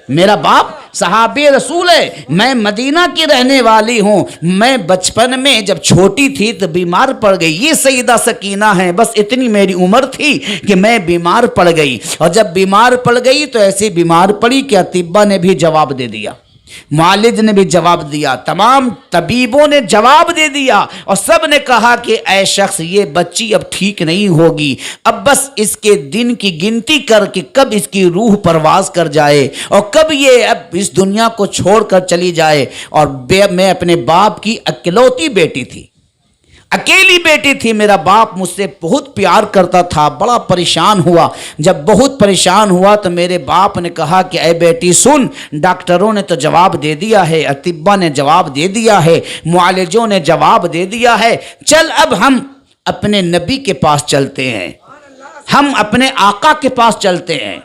میرا باپ صحابی رسول ہے، میں مدینہ کی رہنے والی ہوں، میں بچپن میں جب چھوٹی تھی تو بیمار پڑ گئی، یہ سیدہ سکینہ ہے، بس اتنی میری عمر تھی کہ میں بیمار پڑ گئی، اور جب بیمار پڑ گئی تو ایسی بیمار پڑی کہ اطباء نے بھی جواب دے دیا، معالج نے بھی جواب دیا، تمام طبیبوں نے جواب دے دیا، اور سب نے کہا کہ اے شخص یہ بچی اب ٹھیک نہیں ہوگی، اب بس اس کے دن کی گنتی کر کہ کب اس کی روح پرواز کر جائے اور کب یہ اب اس دنیا کو چھوڑ کر چلی جائے۔ اور میں اپنے باپ کی اکلوتی بیٹی تھی، اکیلی بیٹی تھی، میرا باپ مجھ سے بہت پیار کرتا تھا، بڑا پریشان ہوا، جب بہت پریشان ہوا تو میرے باپ نے کہا کہ اے بیٹی سن، ڈاکٹروں نے تو جواب دے دیا ہے، اطباء نے جواب دے دیا ہے، معالجوں نے جواب دے دیا ہے، چل اب ہم اپنے نبی کے پاس چلتے ہیں، ہم اپنے آقا کے پاس چلتے ہیں،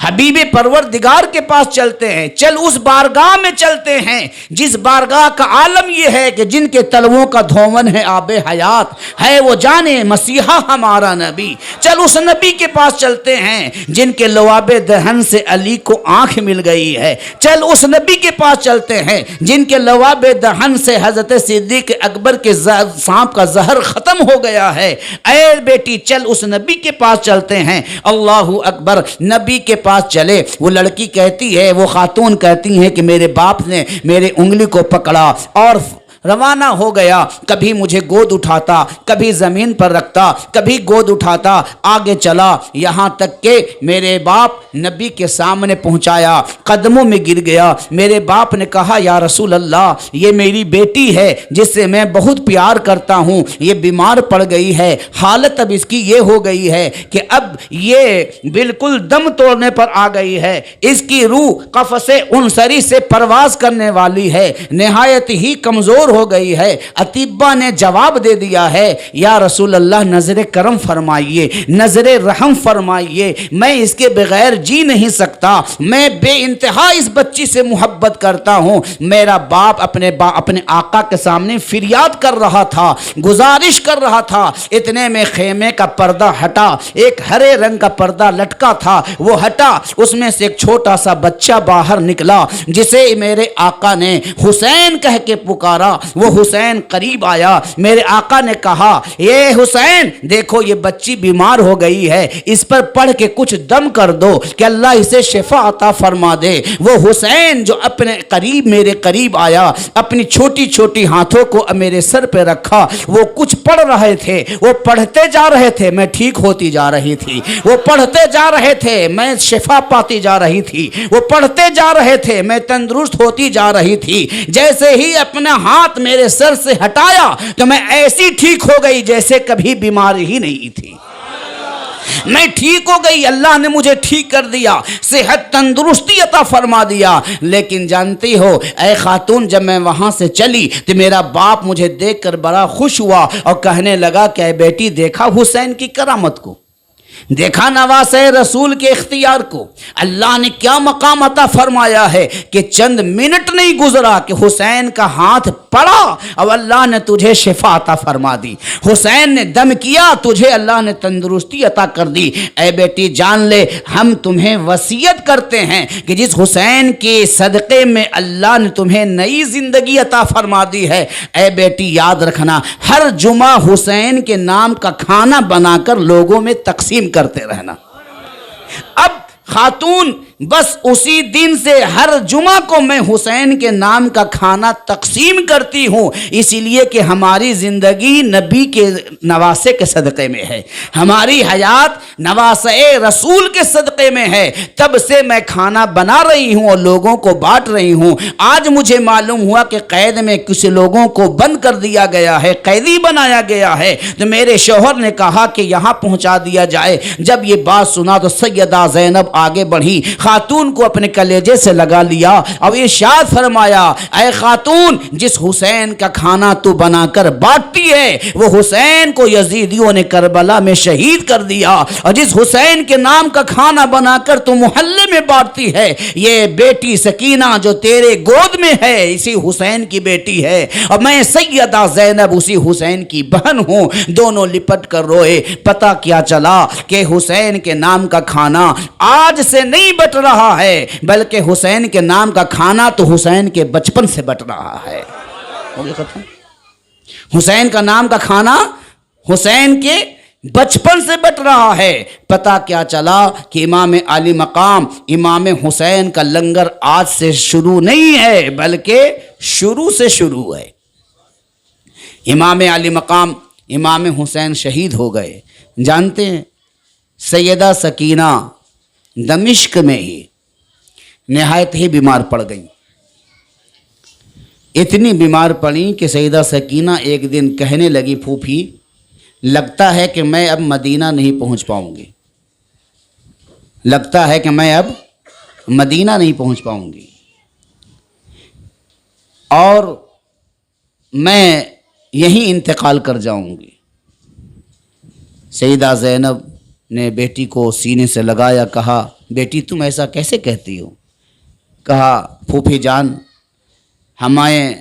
حبیب پروردگار کے پاس چلتے ہیں، چل اس بارگاہ میں چلتے ہیں جس بارگاہ کا عالم یہ ہے کہ جن کے تلووں کا دھون ہے آب حیات، ہے وہ جانے مسیحا ہمارا نبی، چل اس نبی کے پاس چلتے ہیں جن کے لواب دہن سے علی کو آنکھ مل گئی ہے، چل اس نبی کے پاس چلتے ہیں جن کے لواب دہن سے حضرت صدیق اکبر کے سانپ کا زہر ختم ہو گیا ہے، اے بیٹی چل اس نبی کے پاس چلتے ہیں۔ اللہ اکبر، نبی کے پاس چلے، وہ لڑکی کہتی ہے، وہ خاتون کہتی ہیں کہ میرے باپ نے میرے انگلی کو پکڑا اور روانہ ہو گیا، کبھی مجھے گود اٹھاتا، کبھی زمین پر رکھتا، کبھی گود اٹھاتا، آگے چلا، یہاں تک کہ میرے باپ نبی کے سامنے پہنچایا، قدموں میں گر گیا، میرے باپ نے کہا یا رسول اللہ یہ میری بیٹی ہے جس سے میں بہت پیار کرتا ہوں، یہ بیمار پڑ گئی ہے، حالت اب اس کی یہ ہو گئی ہے کہ اب یہ بالکل دم توڑنے پر آ گئی ہے، اس کی روح قفس عنصری سے پرواز کرنے والی ہے، نہایت ہی کمزور ہو گئی ہے۔ اطباء نے جواب دے دیا ہے یا رسول اللہ نظر کرم فرمائیے، نظر رحم فرمائیے، میں اس کے بغیر جی نہیں سکتا، میں بے انتہا اس بچی سے محبت کرتا ہوں۔ میرا باپ اپنے آقا کے سامنے فریاد کر رہا تھا، گزارش کر رہا تھا، اتنے میں خیمے کا پردہ ہٹا، ایک ہرے رنگ کا پردہ لٹکا تھا، وہ ہٹا، اس میں سے ایک چھوٹا سا بچہ باہر نکلا جسے میرے آقا نے حسین کہہ کے پکارا، وہ حسین قریب آیا، میرے آقا نے کہا یہ حسین دیکھو یہ بچی بیمار ہو گئی ہے، اس پر پڑھ کے کچھ دم کر دو کہ اللہ اسے شفا عطا فرما دے۔ وہ حسین جو اپنے قریب میرے قریب آیا، اپنی چھوٹی چھوٹی ہاتھوں کو میرے سر پہ رکھا، وہ کچھ پڑھ رہے تھے، وہ پڑھتے جا رہے تھے، میں ٹھیک ہوتی جا رہی تھی، وہ پڑھتے جا رہے تھے، میں شفا پاتی جا رہی تھی، وہ پڑھتے جا رہے تھے، میں تندرست ہوتی جا رہی تھی۔ جیسے ہی اپنا ہاتھ میرے سر سے ہٹایا تو میں ایسی ٹھیک ہو گئی جیسے کبھی بیماری ہی نہیں تھی، میں ٹھیک ہو گئی، اللہ نے مجھے ٹھیک کر دیا، صحت تندرستی عطا فرما دیا۔ لیکن جانتی ہو اے خاتون، جب میں وہاں سے چلی تو میرا باپ مجھے دیکھ کر بڑا خوش ہوا اور کہنے لگا کہ اے بیٹی دیکھا حسین کی کرامت کو، دیکھا نواسہ رسول کے اختیار کو، اللہ نے کیا مقام عطا فرمایا ہے کہ چند منٹ نہیں گزرا کہ حسین کا ہاتھ پڑا اور اللہ نے تجھے شفا عطا فرما دی، حسین نے دم کیا، تجھے اللہ نے تندرستی عطا کر دی۔ اے بیٹی جان لے، ہم تمہیں وصیت کرتے ہیں کہ جس حسین کے صدقے میں اللہ نے تمہیں نئی زندگی عطا فرما دی ہے، اے بیٹی یاد رکھنا ہر جمعہ حسین کے نام کا کھانا بنا کر لوگوں میں تقسیم کرتے رہنا۔ اب خاتون بس اسی دن سے ہر جمعہ کو میں حسین کے نام کا کھانا تقسیم کرتی ہوں، اسی لیے کہ ہماری زندگی نبی کے نواسے کے صدقے میں ہے، ہماری حیات نواسے رسول کے صدقے میں ہے، تب سے میں کھانا بنا رہی ہوں اور لوگوں کو بانٹ رہی ہوں۔ آج مجھے معلوم ہوا کہ قید میں کچھ لوگوں کو بند کر دیا گیا ہے، قیدی بنایا گیا ہے، تو میرے شوہر نے کہا کہ یہاں پہنچا دیا جائے۔ جب یہ بات سنا تو سیدہ زینب آگے بڑھی، خاتون کو اپنے کلیجے سے لگا لیا اور ارشاد فرمایا اے خاتون، جس حسین کا کھانا تو بنا کر بانٹتی ہے وہ حسین کو یزیدیوں نے کربلا میں شہید کر دیا، اور جس حسین کے نام کا کھانا بنا کر تو محلے میں بانٹتی ہے، یہ بیٹی سکینہ جو تیرے گود میں ہے اسی حسین کی بیٹی ہے، اور میں سیدہ زینب اسی حسین کی بہن ہوں۔ دونوں لپٹ کر روئے۔ پتہ کیا چلا کہ حسین کے نام کا کھانا آج سے نہیں بٹ رہا ہے بلکہ حسین کے نام کا کھانا تو حسین کے بچپن سے بٹ رہا ہے۔ حسین کا نام کا کھانا حسین کے بچپن سے بٹ رہا ہے۔ پتہ کیا چلا کہ امام علی مقام امام حسین کا لنگر آج سے شروع نہیں ہے بلکہ شروع سے شروع ہے۔ امام علی مقام امام حسین شہید ہو گئے، جانتے ہیں سیدہ سکینہ دمشق میں ہی نہایت ہی بیمار پڑ گئیں۔ اتنی بیمار پڑیں کہ سیدہ سکینہ ایک دن کہنے لگی پھوپھی لگتا ہے کہ میں اب مدینہ نہیں پہنچ پاؤں گی، لگتا ہے کہ میں اب مدینہ نہیں پہنچ پاؤں گی اور میں یہیں انتقال کر جاؤں گی۔ سیدہ زینب نے بیٹی کو سینے سے لگایا، کہا بیٹی تم ایسا کیسے کہتی ہو؟ کہا پھوپھی جان ہمیں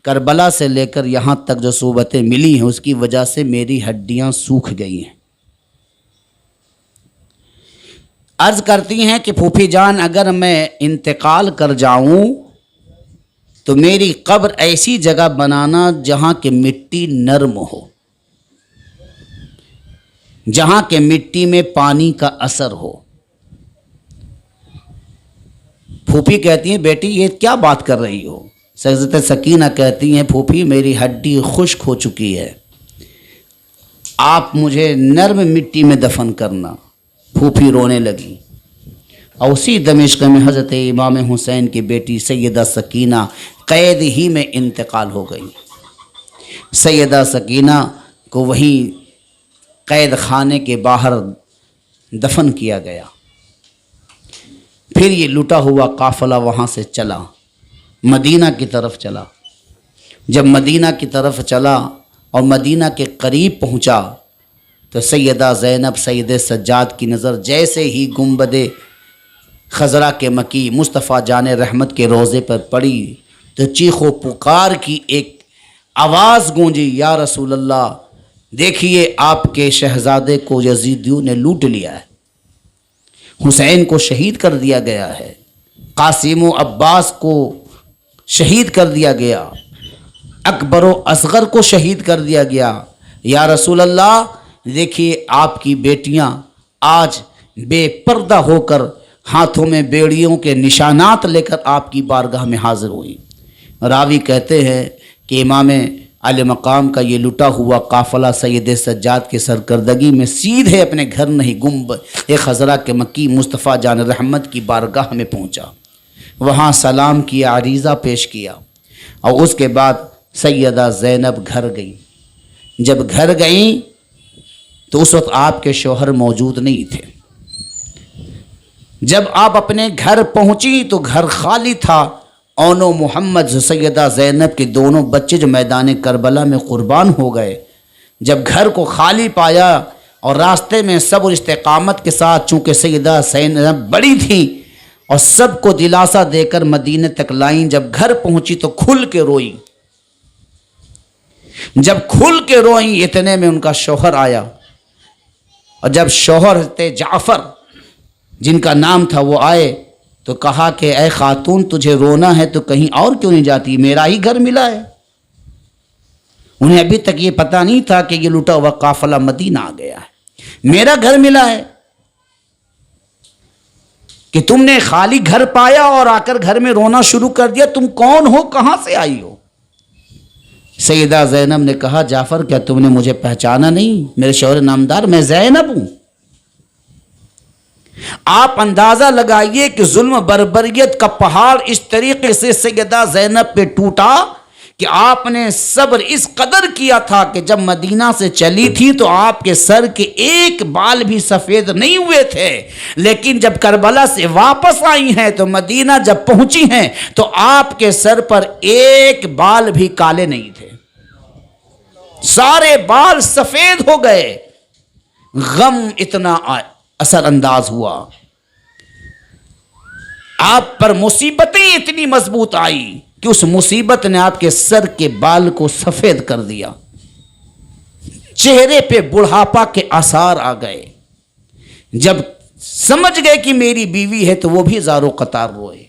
کربلا سے لے کر یہاں تک جو صوبتیں ملی ہیں اس کی وجہ سے میری ہڈیاں سوکھ گئی ہیں۔ عرض کرتی ہیں کہ پھوپھی جان اگر میں انتقال کر جاؤں تو میری قبر ایسی جگہ بنانا جہاں کہ مٹی نرم ہو، جہاں کہ مٹی میں پانی کا اثر ہو۔ پھوپھی کہتی ہیں بیٹی یہ کیا بات کر رہی ہو؟ سیدہ سکینہ کہتی ہیں پھوپھی میری ہڈی خشک ہو چکی ہے، آپ مجھے نرم مٹی میں دفن کرنا۔ پھوپھی رونے لگی اور اسی دمشق میں حضرت امام حسین کی بیٹی سیدہ سکینہ قید ہی میں انتقال ہو گئی۔ سیدہ سکینہ کو وہیں قید خانے کے باہر دفن کیا گیا۔ پھر یہ لٹا ہوا قافلہ وہاں سے چلا، مدینہ کی طرف چلا۔ جب مدینہ کی طرف چلا اور مدینہ کے قریب پہنچا تو سیدہ زینب سید سجاد کی نظر جیسے ہی گنبد خضرا کے مکی مصطفیٰ جان رحمت کے روضے پر پڑی تو چیخ و پکار کی ایک آواز گونجی، یا رسول اللہ دیکھیے آپ کے شہزادے کو یزیدیوں نے لوٹ لیا ہے، حسین کو شہید کر دیا گیا ہے، قاسم و عباس کو شہید کر دیا گیا، اکبر و اصغر کو شہید کر دیا گیا۔ یا رسول اللہ دیکھیے آپ کی بیٹیاں آج بے پردہ ہو کر ہاتھوں میں بیڑیوں کے نشانات لے کر آپ کی بارگاہ میں حاضر ہوئی۔ راوی کہتے ہیں کہ امام علی مقام کا یہ لٹا ہوا قافلہ سید سجاد کے سرکردگی میں سیدھے اپنے گھر نہیں گنبد خضرا کے مکی مصطفیٰ جان رحمت کی بارگاہ میں پہنچا، وہاں سلام کیا، عریضہ پیش کیا اور اس کے بعد سیدہ زینب گھر گئیں۔ جب گھر گئیں تو اس وقت آپ کے شوہر موجود نہیں تھے۔ جب آپ اپنے گھر پہنچی تو گھر خالی تھا۔ اون و محمد سیدہ زینب کے دونوں بچے جو میدان کربلا میں قربان ہو گئے، جب گھر کو خالی پایا اور راستے میں صبر استقامت کے ساتھ چونکہ سیدہ زینب بڑی تھی اور سب کو دلاسا دے کر مدینے تک لائیں، جب گھر پہنچی تو کھل کے روئی۔ جب کھل کے روئیں اتنے میں ان کا شوہر آیا، اور جب شوہر تھے جعفر جن کا نام تھا وہ آئے تو کہا کہ اے خاتون تجھے رونا ہے تو کہیں اور کیوں نہیں جاتی، میرا ہی گھر ملا ہے۔ انہیں ابھی تک یہ پتہ نہیں تھا کہ یہ لٹا ہوا قافلہ مدینہ آ گیا ہے، میرا گھر ملا ہے کہ تم نے خالی گھر پایا اور آ کر گھر میں رونا شروع کر دیا، تم کون ہو، کہاں سے آئی ہو؟ سیدہ زینب نے کہا جعفر کیا تم نے مجھے پہچانا نہیں؟ میرے شوہر نامدار میں زینب ہوں۔ آپ اندازہ لگائیے کہ ظلم بربریت کا پہاڑ اس طریقے سے سیدہ زینب پہ ٹوٹا کہ آپ نے صبر اس قدر کیا تھا کہ جب مدینہ سے چلی تھی تو آپ کے سر کے ایک بال بھی سفید نہیں ہوئے تھے، لیکن جب کربلا سے واپس آئی ہیں تو مدینہ جب پہنچی ہیں تو آپ کے سر پر ایک بال بھی کالے نہیں تھے، سارے بال سفید ہو گئے۔ غم اتنا اثر انداز ہوا، آپ پر مصیبتیں اتنی مضبوط آئی کہ اس مصیبت نے آپ کے سر کے بال کو سفید کر دیا، چہرے پہ بڑھاپا کے آثار آ گئے۔ جب سمجھ گئے کہ میری بیوی ہے تو وہ بھی زار و قطار روئے.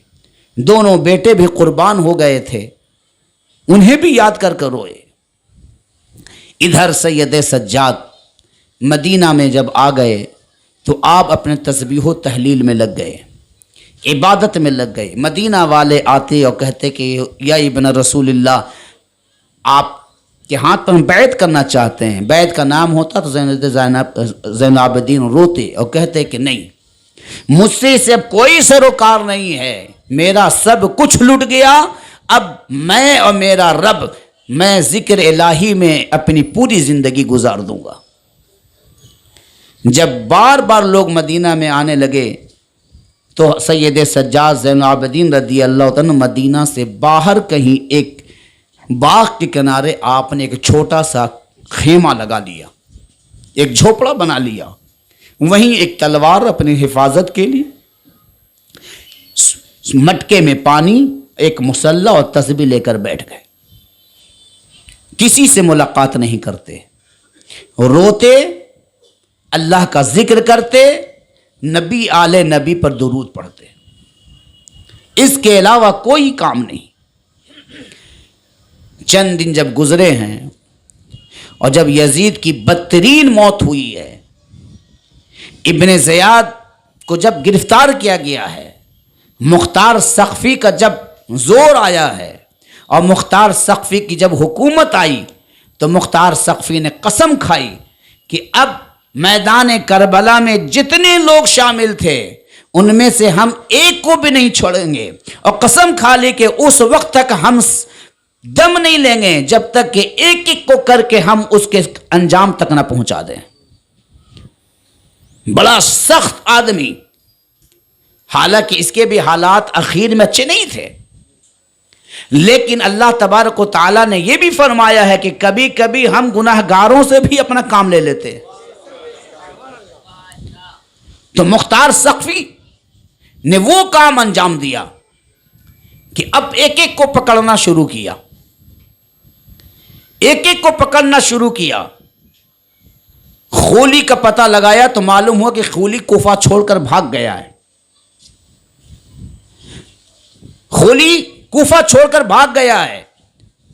دونوں بیٹے بھی قربان ہو گئے تھے, انہیں بھی یاد کر کر روئے. ادھر سید سجاد مدینہ میں جب آ گئے تو آپ اپنے تسبیح و تحلیل میں لگ گئے, عبادت میں لگ گئے. مدینہ والے آتے اور کہتے کہ یا ابن رسول اللہ, آپ کے ہاتھ پر ہم بیعت کرنا چاہتے ہیں. بیعت کا نام ہوتا تو زین العابدین روتے اور کہتے کہ نہیں, مجھ سے اب کوئی سروکار نہیں ہے, میرا سب کچھ لٹ گیا, اب میں اور میرا رب, میں ذکر الہی میں اپنی پوری زندگی گزار دوں گا. جب بار بار لوگ مدینہ میں آنے لگے تو سید سجاد زین العابدین رضی اللہ عنہ مدینہ سے باہر کہیں ایک باغ کے کنارے آپ نے ایک چھوٹا سا خیمہ لگا لیا, ایک جھوپڑا بنا لیا. وہیں ایک تلوار اپنی حفاظت کے لیے, مٹکے میں پانی, ایک مسلح اور تسبیح لے کر بیٹھ گئے. کسی سے ملاقات نہیں کرتے, روتے, اللہ کا ذکر کرتے, نبی آل نبی پر درود پڑھتے. اس کے علاوہ کوئی کام نہیں. چند دن جب گزرے ہیں اور جب یزید کی بدترین موت ہوئی ہے, ابن زیاد کو جب گرفتار کیا گیا ہے, مختار سقفی کا جب زور آیا ہے اور مختار سقفی کی جب حکومت آئی تو مختار سقفی نے قسم کھائی کہ اب میدان کربلا میں جتنے لوگ شامل تھے ان میں سے ہم ایک کو بھی نہیں چھوڑیں گے, اور قسم کھا لی کہ اس وقت تک ہم دم نہیں لیں گے جب تک کہ ایک ایک کو کر کے ہم اس کے انجام تک نہ پہنچا دیں. بڑا سخت آدمی, حالانکہ اس کے بھی حالات اخیر میں اچھے نہیں تھے, لیکن اللہ تبارک و تعالیٰ نے یہ بھی فرمایا ہے کہ کبھی کبھی ہم گناہ گاروں سے بھی اپنا کام لے لیتے. تو مختار سقفی نے وہ کام انجام دیا کہ اب ایک ایک کو پکڑنا شروع کیا, ایک ایک کو پکڑنا شروع کیا. خولی کا پتہ لگایا تو معلوم ہوا کہ خولی کوفہ چھوڑ کر بھاگ گیا ہے. خولی کوفہ چھوڑ کر بھاگ گیا ہے.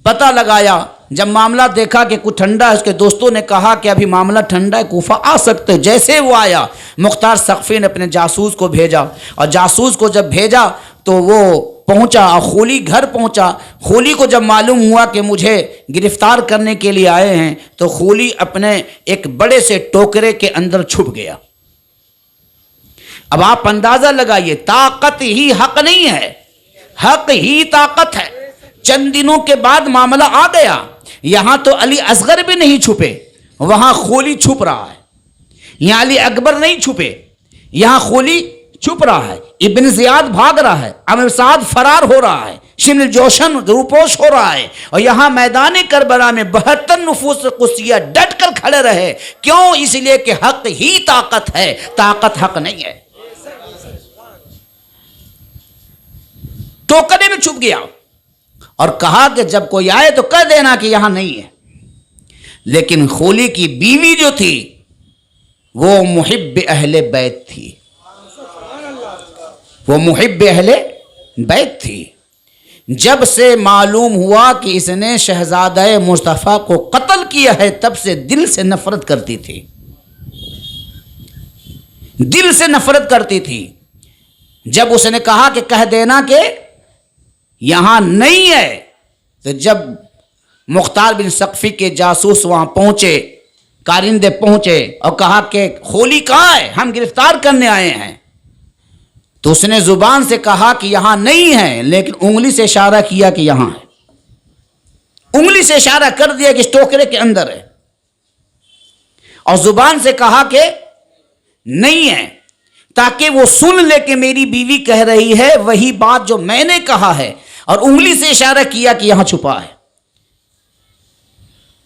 پتہ لگایا, جب معاملہ دیکھا کہ کچھ ٹھنڈا ہے, اس کے دوستوں نے کہا کہ ابھی معاملہ ٹھنڈا ہے, کوفہ آ سکتے. جیسے وہ آیا, مختار سقفی نے اپنے جاسوس کو بھیجا, اور جاسوس کو جب بھیجا تو وہ پہنچا اور خولی گھر پہنچا. خولی کو جب معلوم ہوا کہ مجھے گرفتار کرنے کے لیے آئے ہیں تو خولی اپنے ایک بڑے سے ٹوکرے کے اندر چھپ گیا. اب آپ اندازہ لگائیے, طاقت ہی حق نہیں ہے, حق ہی طاقت ہے. چند دنوں کے بعد معاملہ آ گیا. یہاں تو علی اصغر بھی نہیں چھپے, وہاں خولی چھپ رہا ہے. یہاں علی اکبر نہیں چھپے, یہاں خولی چھپ رہا ہے. ابن زیاد بھاگ رہا ہے, عامر سعد فرار ہو رہا ہے, شمل جوشن روپوش ہو رہا ہے, اور یہاں میدان کربلا میں 72 نفوس قدسیہ ڈٹ کر کھڑے رہے. کیوں؟ اس لیے کہ حق ہی طاقت ہے, طاقت حق نہیں ہے. ٹوکرے میں چھپ گیا اور کہا کہ جب کوئی آئے تو کہہ دینا کہ یہاں نہیں ہے. لیکن خولی کی بیوی جو تھی وہ محب اہل بیت تھی, وہ محب اہل بیت تھی. جب سے معلوم ہوا کہ اس نے شہزادہ مصطفیٰ کو قتل کیا ہے تب سے دل سے نفرت کرتی تھی, دل سے نفرت کرتی تھی. جب اس نے کہا کہ کہہ دینا کہ یہاں نہیں ہے, تو جب مختار بن سقفی کے جاسوس وہاں پہنچے, کارندے پہنچے اور کہا کہ خولی کہاں ہے, ہم گرفتار کرنے آئے ہیں, تو اس نے زبان سے کہا کہ یہاں نہیں ہے, لیکن انگلی سے اشارہ کیا کہ یہاں ہے. انگلی سے اشارہ کر دیا کہ اس ٹوکرے کے اندر ہے, اور زبان سے کہا کہ نہیں ہے, تاکہ وہ سن لے کہ میری بیوی کہہ رہی ہے وہی بات جو میں نے کہا ہے, اور انگلی سے اشارہ کیا کہ یہاں چھپا ہے.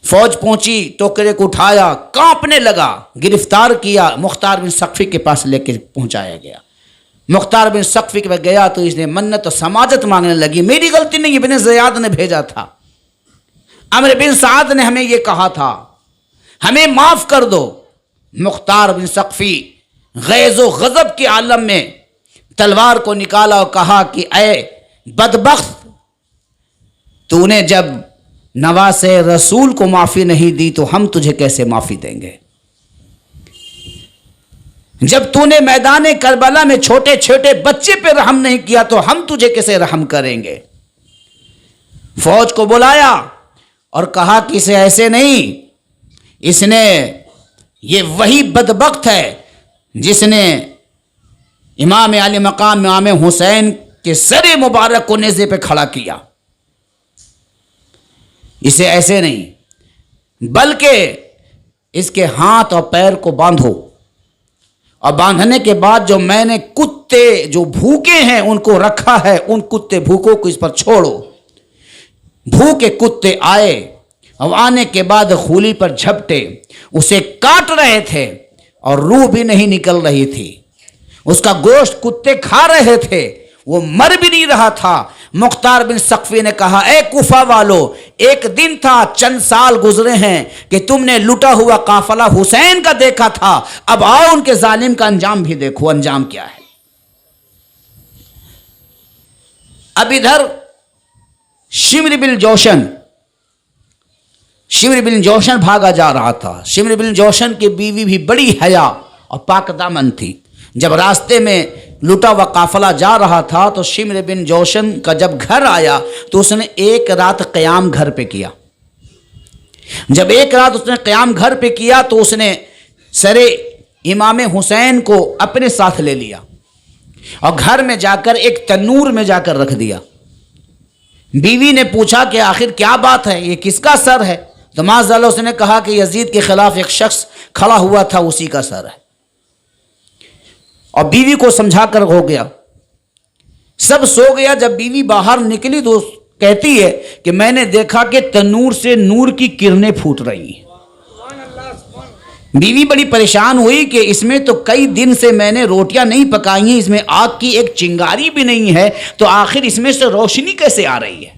فوج پہنچی, ٹوکرے کو اٹھایا, کانپنے لگا, گرفتار کیا, مختار بن سقفی کے پاس لے کے پہنچایا گیا. مختار بن سقفی کے پاس گیا تو اس نے منت و سماجت مانگنے لگی. میری غلطی نہیں, ابن زیاد نے بھیجا تھا, عمرو بن سعد نے ہمیں یہ کہا تھا, ہمیں معاف کر دو. مختار بن سقفی غیظ و غضب کے عالم میں تلوار کو نکالا اور کہا کہ اے بدبخت، تو نے جب نواز رسول کو معافی نہیں دی تو ہم تجھے کیسے معافی دیں گے؟ جب تو نے میدان کربلا میں چھوٹے چھوٹے بچے پہ رحم نہیں کیا تو ہم تجھے کیسے رحم کریں گے؟ فوج کو بلایا اور کہا کہ اسے ایسے نہیں، اس نے، یہ وہی بدبخت ہے جس نے امام علی مقام امام حسین کے سر مبارک کو نیزے پہ کھڑا کیا، اسے ایسے نہیں بلکہ اس کے ہاتھ اور پیر کو باندھو، اور باندھنے کے بعد جو میں نے کتے جو بھوکے ہیں ان کو رکھا ہے، ان کتے بھوکوں کو اس پر چھوڑو۔ بھوکے کتے آئے اور آنے کے بعد خولی پر جھپٹے، اسے کاٹ رہے تھے اور روح بھی نہیں نکل رہی تھی، اس کا گوشت کتے کھا رہے تھے، وہ مر بھی نہیں رہا تھا۔ مختار بن سقفی نے کہا اے کوفہ والو، ایک دن تھا، چند سال گزرے ہیں کہ تم نے لٹا ہوا قافلہ حسین کا دیکھا تھا، اب آؤ ان کے ظالم کا انجام بھی دیکھو، انجام کیا ہے۔ اب ادھر شمر بن جوشن بھاگا جا رہا تھا۔ شمر بن جوشن کی بیوی بھی بڑی حیا اور پاک دامن تھی۔ جب راستے میں لٹا ہوا قافلہ جا رہا تھا تو شمر بن جوشن کا جب گھر آیا تو اس نے ایک رات قیام گھر پہ کیا۔ جب ایک رات اس نے قیام گھر پہ کیا تو اس نے سر امام حسین کو اپنے ساتھ لے لیا اور گھر میں جا کر ایک تنور میں جا کر رکھ دیا۔ بیوی نے پوچھا کہ آخر کیا بات ہے، یہ کس کا سر ہے؟ تو معاذ اللہ اس نے کہا کہ یزید کے خلاف ایک شخص کھڑا ہوا تھا، اسی کا سر ہے۔ اور بیوی کو سمجھا کر ہو گیا، سب سو گیا۔ جب بیوی باہر نکلی تو کہتی ہے کہ میں نے دیکھا کہ تنور سے نور کی کرنیں پھوٹ رہی ہیں۔ بیوی بڑی پریشان ہوئی کہ اس میں تو کئی دن سے میں نے روٹیاں نہیں پکائی ہیں، اس میں آگ کی ایک چنگاری بھی نہیں ہے، تو آخر اس میں سے روشنی کیسے آ رہی ہے؟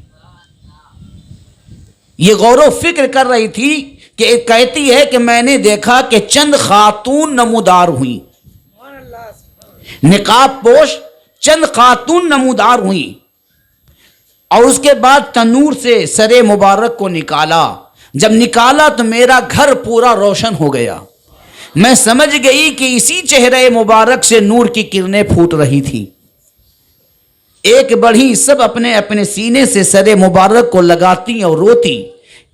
یہ غور و فکر کر رہی تھی کہ کہتی ہے کہ میں نے دیکھا کہ چند خاتون نمودار ہوئیں، نقاب پوش چند خاتون نمودار ہوئیں، اور اس کے بعد تنور سے سر مبارک کو نکالا۔ جب نکالا تو میرا گھر پورا روشن ہو گیا، میں سمجھ گئی کہ اسی چہرے مبارک سے نور کی کرنیں پھوٹ رہی تھی۔ ایک بڑھی، سب اپنے اپنے سینے سے سر مبارک کو لگاتی اور روتی۔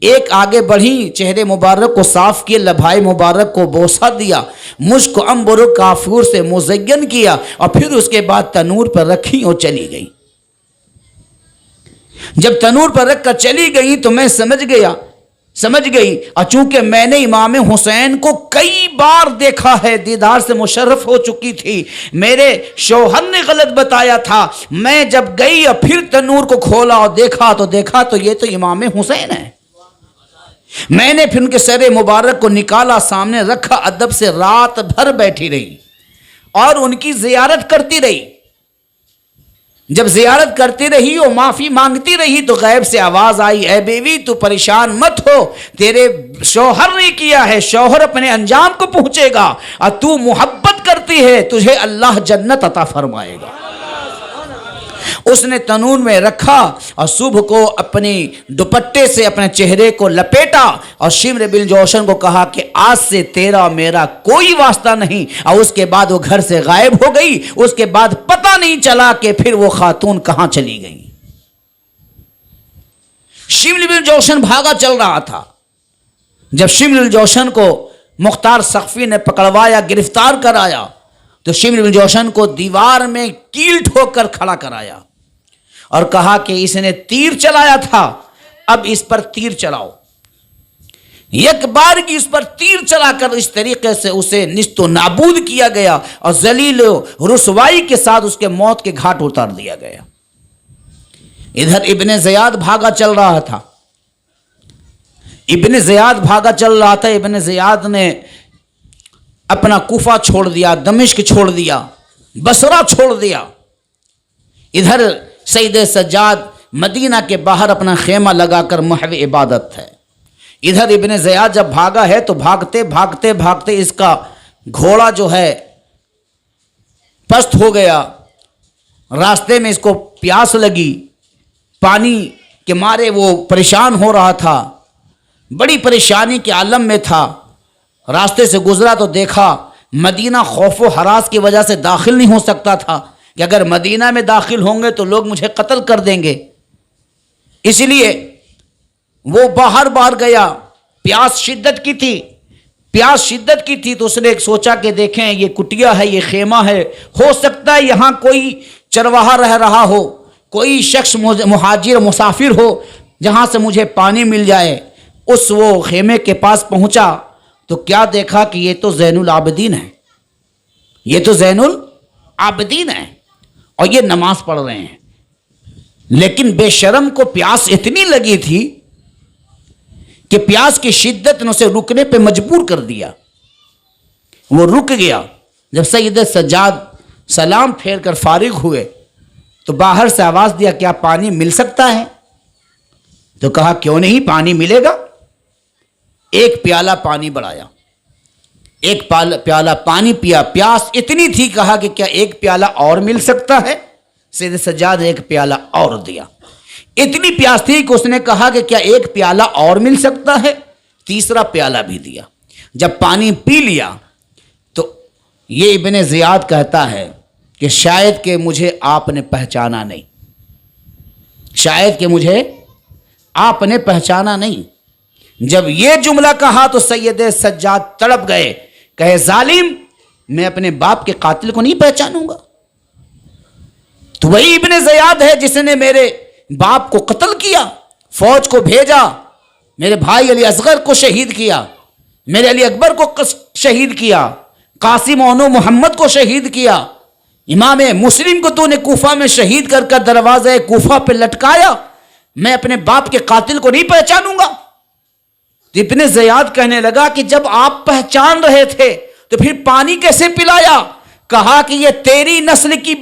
ایک آگے بڑھی، چہرے مبارک کو صاف کیا، لبھائے مبارک کو بوسہ دیا، مجھ کو عنبر و کافور سے مزین کیا، اور پھر اس کے بعد تنور پر رکھی اور چلی گئی۔ جب تنور پر رکھ کر چلی گئی تو میں سمجھ گئی، اور چونکہ میں نے امام حسین کو کئی بار دیکھا ہے، دیدار سے مشرف ہو چکی تھی، میرے شوہر نے غلط بتایا تھا، میں جب گئی اور پھر تنور کو کھولا اور دیکھا تو یہ تو امام حسین ہے۔ میں نے پھر ان کے سر مبارک کو نکالا، سامنے رکھا، ادب سے رات بھر بیٹھی رہی اور ان کی زیارت کرتی رہی۔ جب زیارت کرتی رہی اور معافی مانگتی رہی تو غیب سے آواز آئی، اے بیوی تو پریشان مت ہو، تیرے شوہر نے کیا ہے، شوہر اپنے انجام کو پہنچے گا، اور تو محبت کرتی ہے، تجھے اللہ جنت عطا فرمائے گا۔ اس نے تنور میں رکھا اور صبح کو اپنی دوپٹے سے اپنے چہرے کو لپیٹا اور شمر بن جوشن کو کہا کہ آج سے تیرا اور میرا کوئی واسطہ نہیں، اور اس کے بعد وہ گھر سے غائب ہو گئی۔ اس کے بعد پتہ نہیں چلا کہ پھر وہ خاتون کہاں چلی گئی۔ شمر بن جوشن بھاگا چل رہا تھا۔ جب شمر بن جوشن کو مختار سقفی نے پکڑوایا، گرفتار کرایا، تو شمر بن جوشن کو دیوار میں کیل ٹھوک کر کھڑا کرایا اور کہا کہ اس نے تیر چلایا تھا، اب اس پر تیر چلاؤ۔ یک بار کی اس پر تیر چلا کر اس طریقے سے اسے نیست و نابود کیا گیا اور ذلیل و رسوائی کے ساتھ اس کے موت کے گھاٹ اتار دیا گیا۔ ادھر ابن زیاد بھاگا چل رہا تھا۔ ابن زیاد نے اپنا کوفہ چھوڑ دیا، دمشق چھوڑ دیا، بصرہ چھوڑ دیا۔ ادھر سید سجاد مدینہ کے باہر اپنا خیمہ لگا کر محو عبادت ہے۔ ادھر ابن زیاد جب بھاگا ہے تو بھاگتے بھاگتے اس کا گھوڑا جو ہے پست ہو گیا، راستے میں اس کو پیاس لگی، پانی کے مارے وہ پریشان ہو رہا تھا، بڑی پریشانی کے عالم میں تھا۔ راستے سے گزرا تو دیکھا مدینہ خوف و ہراس کی وجہ سے داخل نہیں ہو سکتا تھا کہ اگر مدینہ میں داخل ہوں گے تو لوگ مجھے قتل کر دیں گے، اس لیے وہ باہر گیا۔ پیاس شدت کی تھی تو اس نے سوچا کہ دیکھیں یہ کٹیا ہے، یہ خیمہ ہے، ہو سکتا ہے یہاں کوئی چرواہا رہ رہا ہو، کوئی شخص مہاجر مسافر ہو جہاں سے مجھے پانی مل جائے۔ اس وہ خیمے کے پاس پہنچا تو کیا دیکھا کہ یہ تو زین العابدین ہیں، اور یہ نماز پڑھ رہے ہیں، لیکن بے شرم کو پیاس اتنی لگی تھی کہ پیاس کی شدت نے اسے رکنے پہ مجبور کر دیا۔ وہ رک گیا۔ جب سید سجاد سلام پھیر کر فارغ ہوئے تو باہر سے آواز دیا، کیا پانی مل سکتا ہے؟ تو کہا کیوں نہیں، پانی ملے گا۔ ایک پیالہ پانی بڑھایا، ایک پیالہ پانی پیا، پیاس اتنی تھی، کہا کہ کیا ایک پیالہ اور مل سکتا ہے؟ سید سجاد ایک پیالہ اور دیا۔ اتنی پیاس تھی کہ اس نے کہا کہ کیا ایک پیالہ اور مل سکتا ہے؟ تیسرا پیالہ بھی دیا۔ جب پانی پی لیا تو یہ ابن زیاد کہتا ہے کہ شاید کہ مجھے آپ نے پہچانا نہیں، جب یہ جملہ کہا تو سید سجاد تڑپ گئے، کہے ظالم، میں اپنے باپ کے قاتل کو نہیں پہچانوں گا؟ تو وہی ابن زیاد ہے جس نے میرے باپ کو قتل کیا، فوج کو بھیجا، میرے بھائی علی اصغر کو شہید کیا، میرے علی اکبر کو شہید کیا، قاسم اونو محمد کو شہید کیا، امام مسلم کو تو نے کوفہ میں شہید کر دروازہ کوفہ پہ لٹکایا، میں اپنے باپ کے قاتل کو نہیں پہچانوں گا؟ ابن زیاد کہنے لگا کہ جب آپ پہچان رہے تھے تو پھر پانی کیسے پلایا؟ کہا کہ یہ تیری نسل کی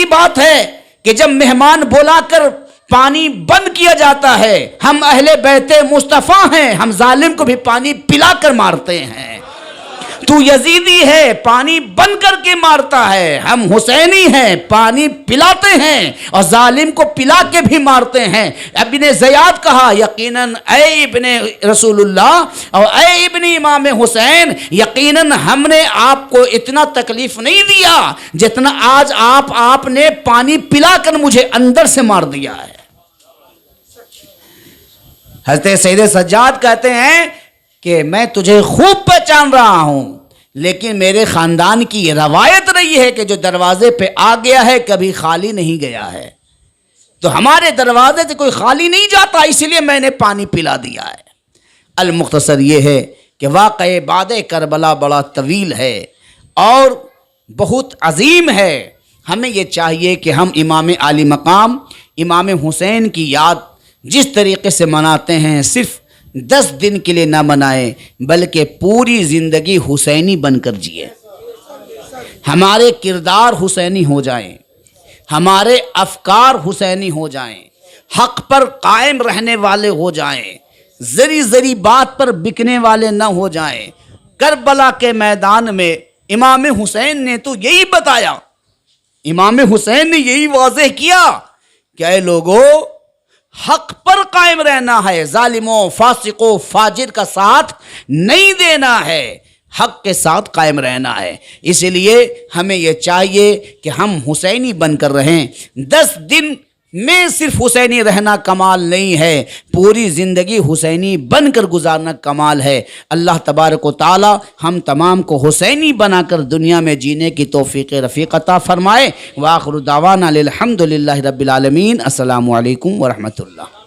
بات ہے، کہ جب مہمان بلا کر پانی بند کیا جاتا ہے، ہم اہل بیت مصطفیٰ ہیں، ہم ظالم کو بھی پانی پلا کر مارتے ہیں۔ تو یزیدی ہے، پانی بند کر کے مارتا ہے، ہم حسینی ہیں، پانی پلاتے ہیں اور ظالم کو پلا کے بھی مارتے ہیں۔ ابن زیاد کہا یقیناً اے ابن رسول اللہ اور اے ابن امام حسین، یقیناً ہم نے آپ کو اتنا تکلیف نہیں دیا جتنا آج آپ نے پانی پلا کر مجھے اندر سے مار دیا ہے۔ حضرت سید سجاد کہتے ہیں کہ میں تجھے خوب پہچان رہا ہوں، لیکن میرے خاندان کی یہ روایت رہی ہے کہ جو دروازے پہ آ گیا ہے کبھی خالی نہیں گیا ہے، تو ہمارے دروازے سے کوئی خالی نہیں جاتا، اس لیے میں نے پانی پلا دیا ہے۔ المختصر یہ ہے کہ واقعہ بعد کربلا بڑا طویل ہے اور بہت عظیم ہے۔ ہمیں یہ چاہیے کہ ہم امام عالی مقام امام حسین کی یاد جس طریقے سے مناتے ہیں صرف 10 دن کے لیے نہ منائیں، بلکہ پوری زندگی حسینی بن کر جیے، ہمارے کردار حسینی ہو جائیں، ہمارے افکار حسینی ہو جائیں، حق پر قائم رہنے والے ہو جائیں، ذری بات پر بکنے والے نہ ہو جائیں۔ کربلا کے میدان میں امام حسین نے تو یہی بتایا، امام حسین نے یہی واضح کیا کہ اے لوگو، حق پر قائم رہنا ہے، ظالموں فاسقوں فاجر کا ساتھ نہیں دینا ہے، حق کے ساتھ قائم رہنا ہے۔ اس لیے ہمیں یہ چاہیے کہ ہم حسینی بن کر رہیں۔ 10 دن میں صرف حسینی رہنا کمال نہیں ہے، پوری زندگی حسینی بن کر گزارنا کمال ہے۔ اللہ تبارک و تعالی ہم تمام کو حسینی بنا کر دنیا میں جینے کی توفیق رفیق عطا فرمائے۔ وآخر دعوانا الحمدللہ رب العالمین۔ السلام علیکم ورحمۃ اللہ۔